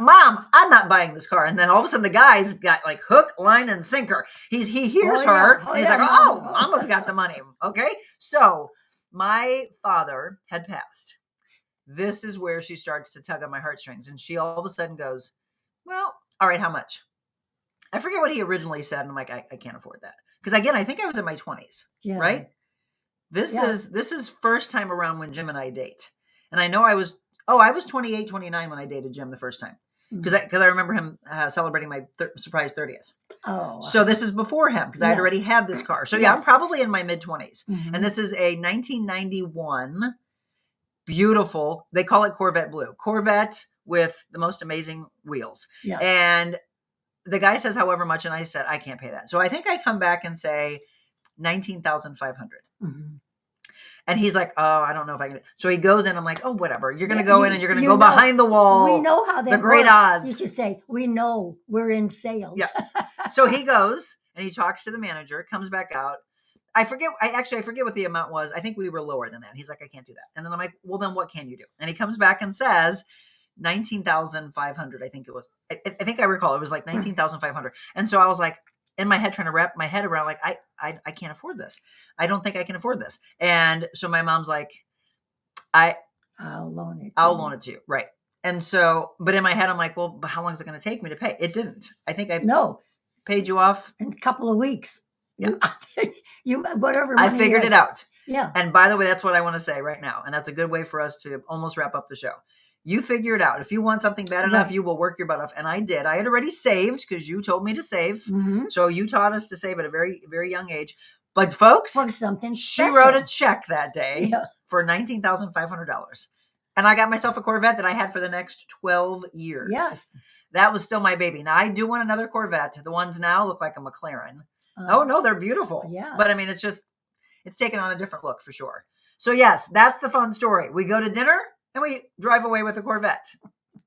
[SPEAKER 1] Mom, I'm not buying this car. And then all of a sudden the guy's got like hook, line, and sinker. He hears her. And he's like, oh, Mama's got the money. Okay. So my father had passed. This is where she starts to tug on my heartstrings. And she all of a sudden goes, well, all right, how much? I forget what he originally said. And I'm like, I can't afford that. Because again, I think I was in my 20s, right? This is first time around when Jim and I date. And I know I was 28, 29 when I dated Jim the first time. Because I remember him celebrating my surprise 30th. Oh. So this is before him because I had already had this car. So yeah, I'm probably in my mid-20s. And this is a 1991 beautiful, they call it Corvette Blue. Corvette with the most amazing wheels. Yes. And the guy says however much, and I said, I can't pay that. So I think I come back and say $19,500. And he's like, oh, I don't know if I can. So he goes in. I'm like, oh, whatever. You're going to go in and you're going to go behind the wall.
[SPEAKER 2] We know how that
[SPEAKER 1] The Great Oz.
[SPEAKER 2] You should say, we know we're in sales.
[SPEAKER 1] Yeah. So he goes and he talks to the manager, comes back out. I forget what the amount was. I think we were lower than that. He's like, I can't do that. And then I'm like, well, then what can you do? And he comes back and says 19,500. I think it was, I think I recall it was like 19,500. And so I was like, in my head, trying to wrap my head around, like, I can't afford this. I don't think I can afford this. And so my mom's like,
[SPEAKER 2] I'll loan it.
[SPEAKER 1] I'll loan it to you. Right. And so, but in my head, I'm like, well, but how long is it going to take me to pay? It didn't. I think I paid you off
[SPEAKER 2] in a couple of weeks.
[SPEAKER 1] Yeah.
[SPEAKER 2] You whatever.
[SPEAKER 1] I figured it out.
[SPEAKER 2] Yeah.
[SPEAKER 1] And by the way, that's what I want to say right now. And that's a good way for us to almost wrap up the show. You figure it out. If you want something bad enough, you will work your butt off. And I did. I had already saved because you told me to save.
[SPEAKER 2] Mm-hmm.
[SPEAKER 1] So you taught us to save at a very, very young age. But folks,
[SPEAKER 2] for something
[SPEAKER 1] she
[SPEAKER 2] special.
[SPEAKER 1] wrote a check that day for $19,500. And I got myself a Corvette that I had for the next 12 years.
[SPEAKER 2] Yes.
[SPEAKER 1] That was still my baby. Now I do want another Corvette. The ones now look like a McLaren. Oh no, they're beautiful.
[SPEAKER 2] Yes.
[SPEAKER 1] But I mean, it's taken on a different look for sure. So yes, that's the fun story. We go to dinner and we drive away with a Corvette.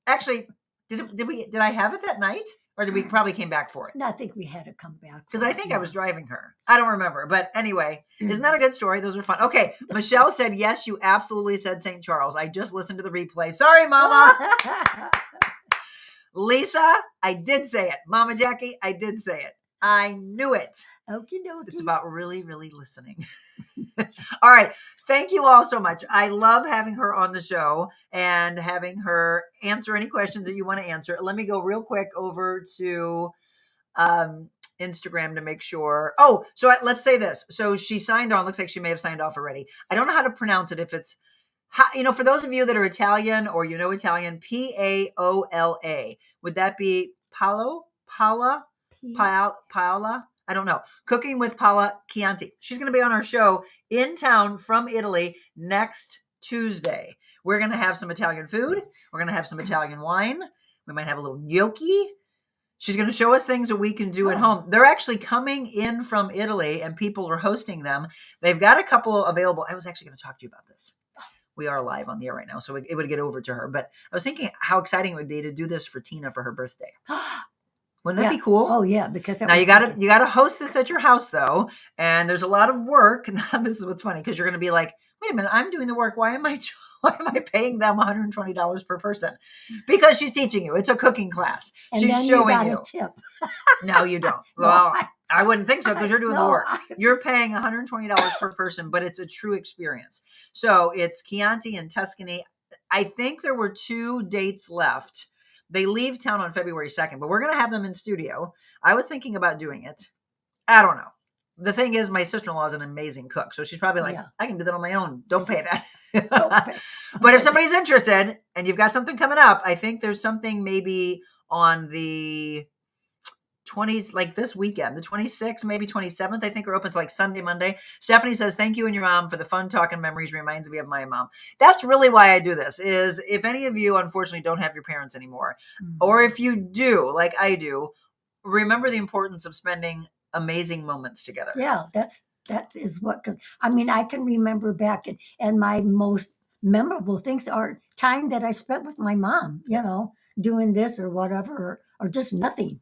[SPEAKER 1] Actually, did I have it that night? Or did we probably came back for it?
[SPEAKER 2] No, I think we had to come back.
[SPEAKER 1] Because I think I was driving her. I don't remember. But anyway, isn't that a good story? Those are fun. Okay. Michelle said, yes, you absolutely said St. Charles. I just listened to the replay. Sorry, Mama. Lisa, I did say it. Mama Jacque, I did say it. I knew it.
[SPEAKER 2] Okie dokie.
[SPEAKER 1] It's about really, really listening. All right. Thank you all so much. I love having her on the show and having her answer any questions that you want to answer. Let me go real quick over to Instagram to make sure. Oh, so let's say this. So she signed on. Looks like she may have signed off already. I don't know how to pronounce it. If it's, for those of you that are Italian or Italian, Paola. Would that be Paola? Paola? I don't know. Cooking with Paola Chianti. She's going to be on our show in town from Italy next Tuesday. We're going to have some Italian food. We're going to have some Italian wine. We might have a little gnocchi. She's going to show us things that we can do at home. They're actually coming in from Italy and people are hosting them. They've got a couple available. I was actually going to talk to you about this. We are live on the air right now, so it would get over to her. But I was thinking how exciting it would be to do this for Tina for her birthday. Wouldn't that be cool?
[SPEAKER 2] Oh yeah, because
[SPEAKER 1] now you got to host this at your house though, and there's a lot of work. Now, this is what's funny because you're going to be like, wait a minute, I'm doing the work. Why am I paying them $120 per person? Because she's teaching you. It's a cooking class.
[SPEAKER 2] And
[SPEAKER 1] she's
[SPEAKER 2] then
[SPEAKER 1] showing
[SPEAKER 2] you.
[SPEAKER 1] you.
[SPEAKER 2] Got a tip.
[SPEAKER 1] No, you don't. Well, I wouldn't think so because you're doing the work. You're paying $120 per person, but it's a true experience. So it's Chianti in Tuscany. I think there were 2 dates left. They leave town on February 2nd, but we're going to have them in studio. I was thinking about doing it. I don't know. The thing is, my sister-in-law is an amazing cook. So she's probably like, I can do that on my own. Don't pay that.
[SPEAKER 2] Don't pay.
[SPEAKER 1] But if somebody's interested and you've got something coming up, I think there's something maybe on the 20s, like this weekend, the 26th, maybe 27th, I think are open. It's like Sunday, Monday. Stephanie says, thank you and your mom for the fun talk and memories. Reminds me of my mom. That's really why I do this is if any of you, unfortunately, don't have your parents anymore, or if you do, like I do, remember the importance of spending amazing moments together.
[SPEAKER 2] Yeah, that is what, I mean, I can remember back and my most memorable things are time that I spent with my mom, doing this or whatever, or just nothing,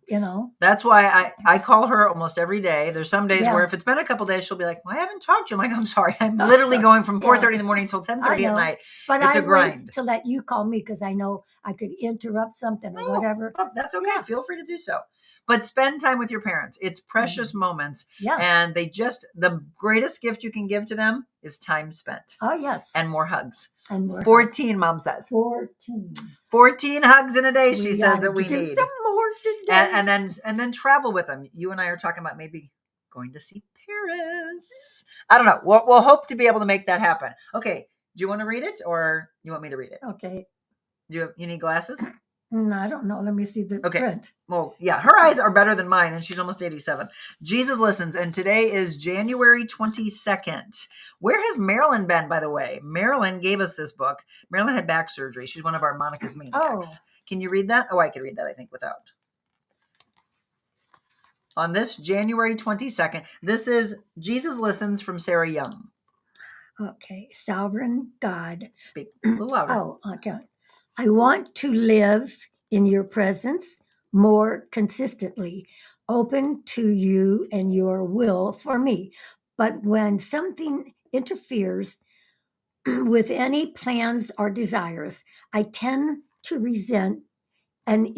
[SPEAKER 1] That's why I call her almost every day. There's some days where if it's been a couple days, she'll be like, well, I haven't talked to you. I'm like, I'm sorry. I'm literally going from 4:30 in the morning until 10:30 at night.
[SPEAKER 2] But
[SPEAKER 1] it's a grind.
[SPEAKER 2] Wait to let you call me because I know I could interrupt something or whatever.
[SPEAKER 1] Oh, that's okay. Yeah. Feel free to do so. But spend time with your parents. It's precious moments.
[SPEAKER 2] Yeah.
[SPEAKER 1] And the greatest gift you can give to them is time spent.
[SPEAKER 2] Oh, yes.
[SPEAKER 1] And more hugs.
[SPEAKER 2] And more
[SPEAKER 1] 14, hugs. Mom says. 14 hugs in a day, she says that we need.
[SPEAKER 2] Some more today.
[SPEAKER 1] And then travel with them. You and I are talking about maybe going to see Paris. I don't know. We'll hope to be able to make that happen. Okay. Do you want to read it or you want me to read it?
[SPEAKER 2] Okay.
[SPEAKER 1] You need glasses?
[SPEAKER 2] No, I don't know. Let me see the print.
[SPEAKER 1] Well, yeah, her eyes are better than mine, and she's almost 87. Jesus listens, and today is January 22nd. Where has Marilyn been, by the way? Marilyn gave us this book. Marilyn had back surgery. She's one of our Monica's Maniacs. Can you read that? Oh, I could read that, I think, without. On this January 22nd, this is Jesus Listens from Sarah Young.
[SPEAKER 2] Okay. Sovereign God.
[SPEAKER 1] Speak a little louder.
[SPEAKER 2] Oh, okay. I want to live in your presence more consistently, open to you and your will for me. But when something interferes with any plans or desires, I tend to resent an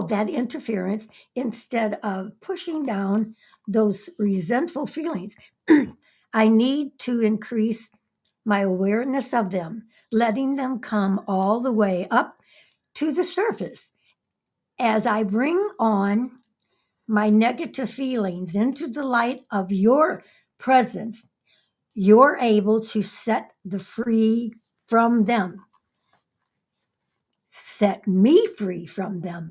[SPEAKER 2] that interference instead of pushing down those resentful feelings. I need to increase my awareness of them, letting them come all the way up to the surface. As I bring on my negative feelings into the light of your presence, you're able to set the free from them. Set me free from them.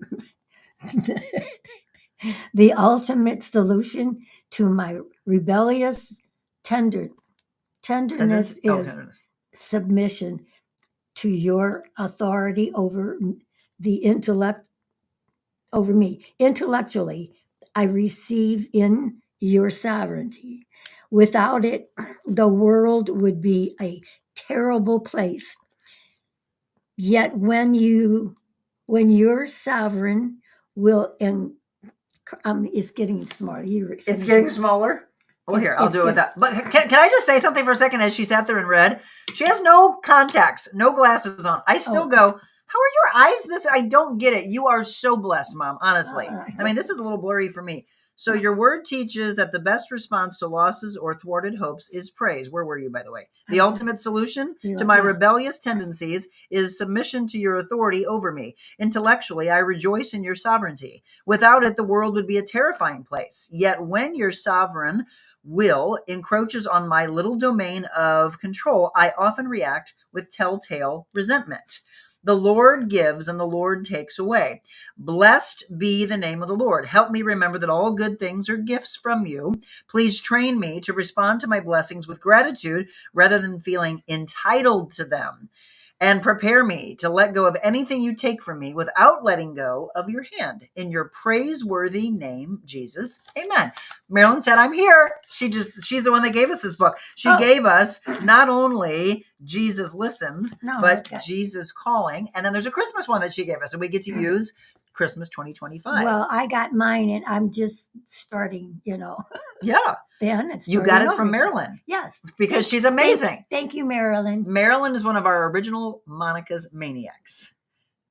[SPEAKER 2] The ultimate solution to my rebellious tenderness is
[SPEAKER 1] tenderness.
[SPEAKER 2] submission to your authority over the intellect, over me. Intellectually, I receive in your sovereignty. Without it, the world would be a terrible place. Yet when you're sovereign, will and it's getting smaller.
[SPEAKER 1] It's getting smaller. Well, here, I'll do it with that. But can I just say something for a second as she sat there and read? She has no contacts, no glasses on. I still go, how are your eyes this? I don't get it. You are so blessed, Mom, honestly. I mean, this is a little blurry for me. So your word teaches that the best response to losses or thwarted hopes is praise. Where were you, by the way? The ultimate solution to my rebellious tendencies is submission to your authority over me. Intellectually, I rejoice in your sovereignty. Without it, the world would be a terrifying place. Yet when your sovereign will encroaches on my little domain of control, I often react with telltale resentment. The Lord gives and the Lord takes away. Blessed be the name of the Lord. Help me remember that all good things are gifts from you. Please train me to respond to my blessings with gratitude rather than feeling entitled to them. And prepare me to let go of anything you take from me without letting go of your hand. In your praiseworthy name, Jesus. Amen. Marilyn said, I'm here. She's the one that gave us this book. She gave us not only Jesus Listens, but Jesus Calling. And then there's a Christmas one that she gave us, and we get to use Christmas 2025.
[SPEAKER 2] Well, I got mine, and I'm just starting,
[SPEAKER 1] Yeah.
[SPEAKER 2] Then
[SPEAKER 1] you got it from Marilyn.
[SPEAKER 2] Yes.
[SPEAKER 1] Because she's amazing.
[SPEAKER 2] Thank you, Marilyn.
[SPEAKER 1] Marilyn is one of our original Monica's Maniacs.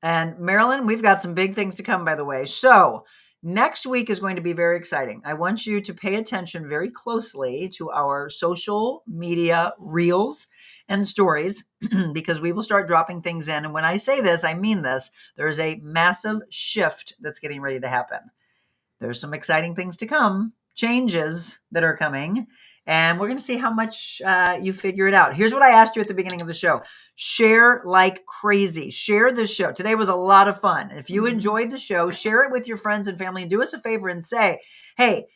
[SPEAKER 1] And Marilyn, we've got some big things to come, by the way. So next week is going to be very exciting. I want you to pay attention very closely to our social media reels and stories because we will start dropping things in. And when I say this, I mean this. There's a massive shift that's getting ready to happen. There's some exciting things to come, changes that are coming, and we're going to see how much you figure it out. Here's what I asked you at the beginning of the show. Share like crazy. Share this show. Today was a lot of fun. If you enjoyed the show, share it with your friends and family, and do us a favor and say, hey,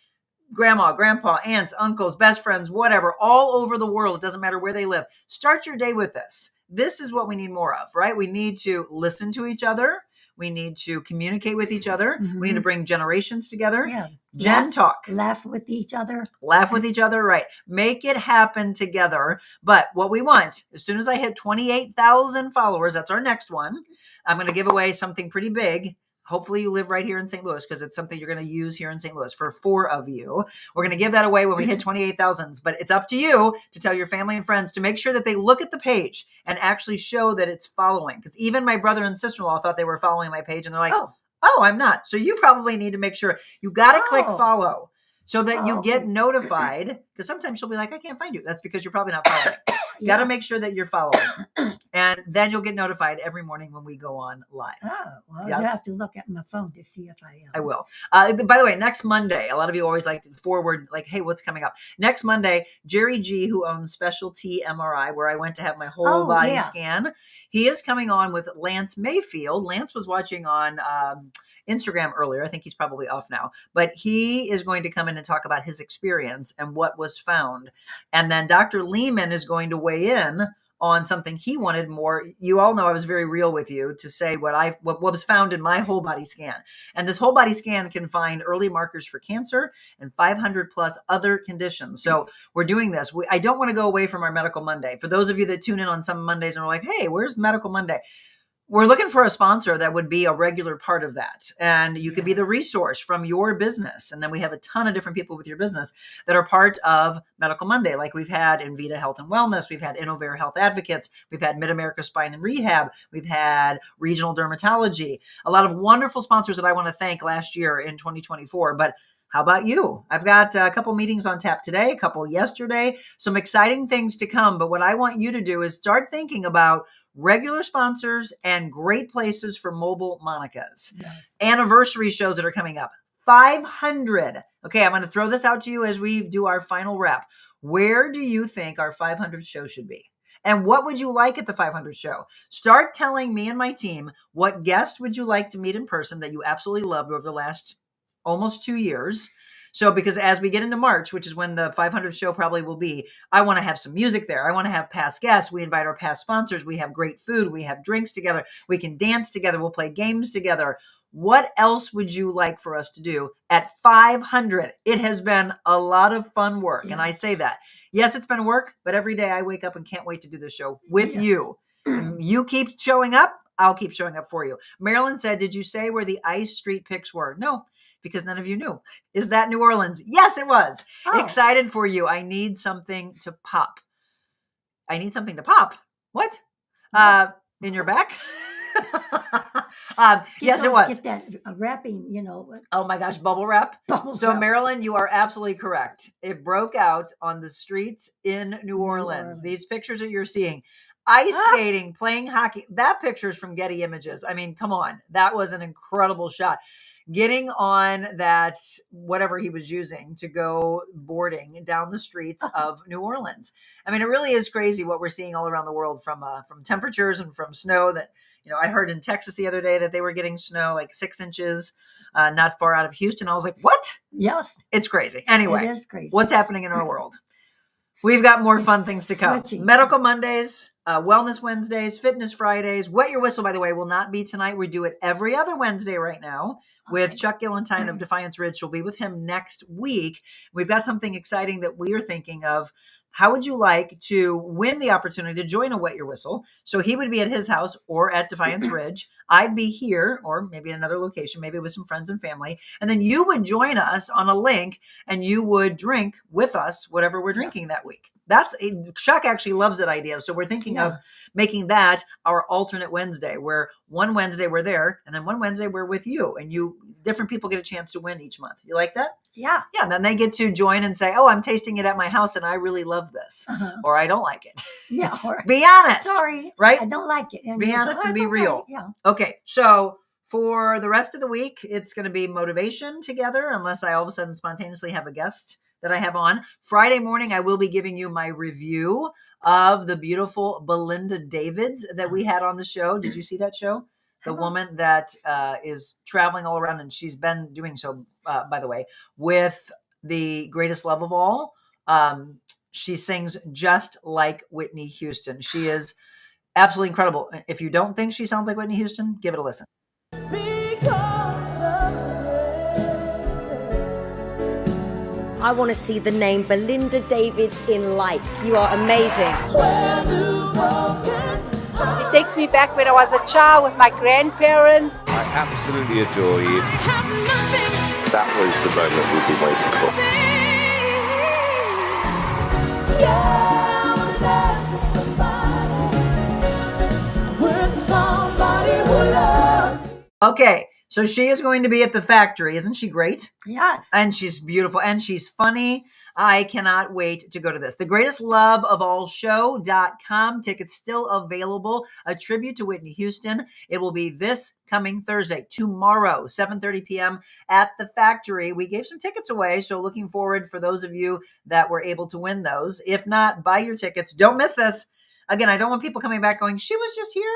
[SPEAKER 1] grandma, grandpa, aunts, uncles, best friends, whatever, all over the world, it doesn't matter where they live, start your day with this. This is what we need more of, right? We need to listen to each other. We need to communicate with each other. Mm-hmm. We need to bring generations together. Yeah. Gen talk.
[SPEAKER 2] Laugh with each other.
[SPEAKER 1] Laugh with each other, right. Make it happen together. But what we want, as soon as I hit 28,000 followers, that's our next one, I'm going to give away something pretty big. Hopefully you live right here in St. Louis because it's something you're going to use here in St. Louis for 4 of you. We're going to give that away when we hit 28,000. But it's up to you to tell your family and friends to make sure that they look at the page and actually show that it's following. Because even my brother and sister-in-law thought they were following my page and they're like, oh, I'm not. So you probably need to make sure you got to click follow so that you get notified. Because sometimes she'll be like, I can't find you. That's because you're probably not following. You got to make sure that you're following. And then you'll get notified every morning when we go on live.
[SPEAKER 2] Oh, well, yes. You have to look at my phone to see if I am.
[SPEAKER 1] I will. By the way, next Monday, a lot of you always like to forward, like, hey, what's coming up? Next Monday, Jerry G, who owns Specialty MRI, where I went to have my whole body scan, he is coming on with Lance Mayfield. Lance was watching on Instagram earlier. I think he's probably off now. But he is going to come in and talk about his experience and what was found. And then Dr. Lehman is going to weigh in on something he wanted more. You all know I was very real with you to say what was found in my whole body scan. And this whole body scan can find early markers for cancer and 500 plus other conditions. So we're doing this. I don't want to go away from our Medical Monday. For those of you that tune in on some Mondays and are like, hey, where's Medical Monday? we're looking for a sponsor that would be a regular part of that. And you could be the resource from your business. And then we have a ton of different people with your business that are part of Medical Monday. Like we've had Invita Health and Wellness. We've had Innovare Health Advocates. We've had Mid-America Spine and Rehab. We've had Regional Dermatology. A lot of wonderful sponsors that I want to thank last year in 2024. But how about you? I've got a couple meetings on tap today, a couple yesterday, some exciting things to come. But what I want you to do is start thinking about regular sponsors and great places for mobile Monicas.
[SPEAKER 2] Yes.
[SPEAKER 1] Anniversary shows that are coming up. 500. Okay, I'm going to throw this out to you as we do our final wrap. Where do you think our 500 show should be? And what would you like at the 500 show? Start telling me and my team what guests would you like to meet in person that you absolutely loved over the last almost 2 years. So, because as we get into March, which is when the 500th show probably will be, I want to have some music there. I want to have past guests. We invite our past sponsors. We have great food. We have drinks together. We can dance together. We'll play games together. What else would you like for us to do at 500? It has been a lot of fun work. And I say that. Yes, it's been work, but every day I wake up and can't wait to do the show with you. You keep showing up. I'll keep showing up for you. Marilyn said, did you say where the Ice Street pics were? No, because none of you knew. Is that New Orleans? Yes, it was.
[SPEAKER 2] Oh.
[SPEAKER 1] Excited for you. I need something to pop. I need something to pop. What? In your back? Yes, it was.
[SPEAKER 2] Get that wrapping,
[SPEAKER 1] Oh my gosh, bubble wrap. So
[SPEAKER 2] wrap.
[SPEAKER 1] Marilyn, you are absolutely correct. It broke out on the streets in New Orleans. These pictures that you're seeing, ice skating, playing hockey. That picture is from Getty Images. I mean, come on. That was an incredible shot. Getting on that, whatever he was using to go boarding down the streets of New Orleans. I mean, it really is crazy what we're seeing all around the world from temperatures and from snow that, I heard in Texas the other day that they were getting snow like 6 inches, not far out of Houston. I was like, what?
[SPEAKER 2] Yes.
[SPEAKER 1] It's crazy. Anyway,
[SPEAKER 2] it is crazy.
[SPEAKER 1] What's happening in our world? We've got more fun things to come.
[SPEAKER 2] Switching.
[SPEAKER 1] Medical Mondays, Wellness Wednesdays, Fitness Fridays. Wet Your Whistle, by the way, will not be tonight. We do it every other Wednesday right now with Chuck Gillentine of Defiance Ridge. We'll be with him next week. We've got something exciting that we are thinking of. How would you like to win the opportunity to join a Wet Your Whistle? So he would be at his house or at Defiance Ridge. I'd be here or maybe in another location, maybe with some friends and family. And then you would join us on a link and you would drink with us whatever we're drinking that week. Chuck actually loves that idea. So we're thinking of making that our alternate Wednesday, where one Wednesday we're there and then one Wednesday we're with you, and different people get a chance to win each month. You like that?
[SPEAKER 2] Yeah.
[SPEAKER 1] Yeah. And then they get to join and say, oh, I'm tasting it at my house and I really love this, or I don't like it.
[SPEAKER 2] Yeah. Or,
[SPEAKER 1] Be honest.
[SPEAKER 2] Sorry.
[SPEAKER 1] Right?
[SPEAKER 2] I don't like it. And
[SPEAKER 1] Be
[SPEAKER 2] you go,
[SPEAKER 1] honest and
[SPEAKER 2] "It's
[SPEAKER 1] be
[SPEAKER 2] okay."
[SPEAKER 1] real.
[SPEAKER 2] Yeah.
[SPEAKER 1] Okay. So for the rest of the week, it's going to be motivation together, unless I all of a sudden spontaneously have a guest that I have on. Friday morning, I will be giving you my review of the beautiful Belinda Davids that we had on the show. Did you see that show? The woman that is traveling all around, and she's been doing so, by the way, with The Greatest Love of All. She sings just like Whitney Houston. She is absolutely incredible. If you don't think she sounds like Whitney Houston, give it a listen.
[SPEAKER 4] I want to see the name Belinda Davids in lights. You are amazing.
[SPEAKER 8] It takes me back when I was a child with my grandparents.
[SPEAKER 9] I absolutely adore you. That was the moment we've been waiting for.
[SPEAKER 1] Okay. So she is going to be at the factory. Isn't she great?
[SPEAKER 2] Yes.
[SPEAKER 1] And she's beautiful and she's funny. I cannot wait to go to this. thegreatestloveofallshow.com. Tickets still available. A tribute to Whitney Houston. It will be this coming Thursday, tomorrow, 7:30 p.m. at the factory. We gave some tickets away, so looking forward for those of you that were able to win those. If not, buy your tickets. Don't miss this. Again, I don't want people coming back going, she was just here.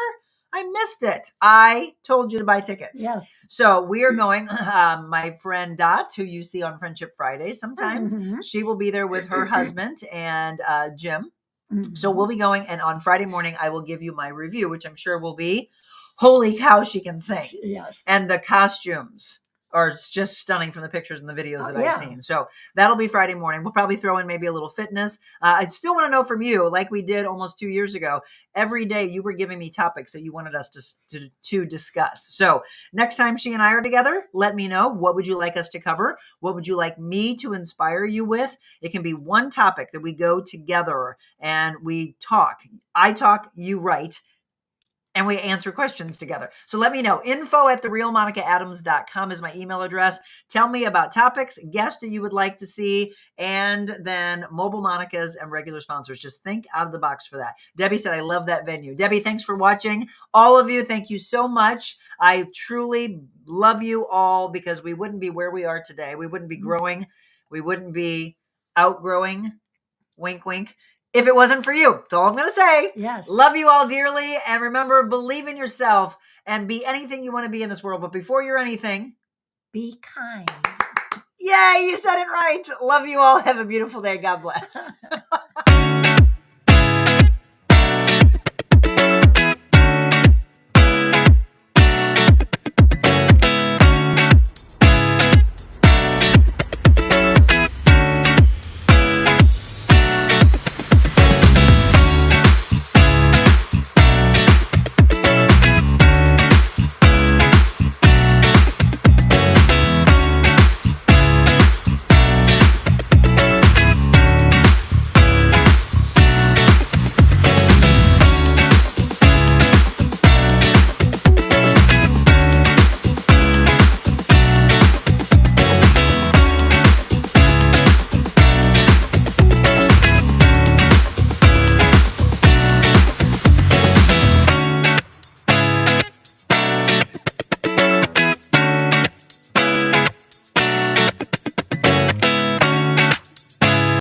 [SPEAKER 1] I missed it. I told you to buy tickets.
[SPEAKER 2] Yes.
[SPEAKER 1] So we are going, my friend Dot, who you see on Friendship Friday sometimes, she will be there with her husband and Jim. So we'll be going, and on Friday morning, I will give you my review, which I'm sure will be, holy cow, she can sing.
[SPEAKER 2] Yes.
[SPEAKER 1] And the costumes. or it's just stunning from the pictures and the videos that
[SPEAKER 2] yeah.
[SPEAKER 1] I've seen. So that'll be Friday morning. We'll probably throw in maybe a little fitness. I still want to know from you, like we did almost 2 years ago. Every day you were giving me topics that you wanted us to discuss. So next time she and I are together, let me know. What would you like us to cover? What would you like me to inspire you with? It can be one topic that we go together and we talk. I talk, you write, and we answer questions together. So let me know. info@therealmonicaadams.com is my email address. Tell me about topics, guests that you would like to see, and then mobile Monicas and regular sponsors. Just think out of the box for that. Debbie said, I love that venue. Debbie, thanks for watching. All of you, thank you so much. I truly love you all because we wouldn't be where we are today. We wouldn't be growing. We wouldn't be outgrowing. Wink, wink. If it wasn't for you. That's all I'm going to say.
[SPEAKER 2] Yes.
[SPEAKER 1] Love you all dearly. And remember, believe in yourself and be anything you want to be in this world. But before you're anything,
[SPEAKER 2] be kind.
[SPEAKER 1] Yay, you said it right. Love you all. Have a beautiful day. God bless.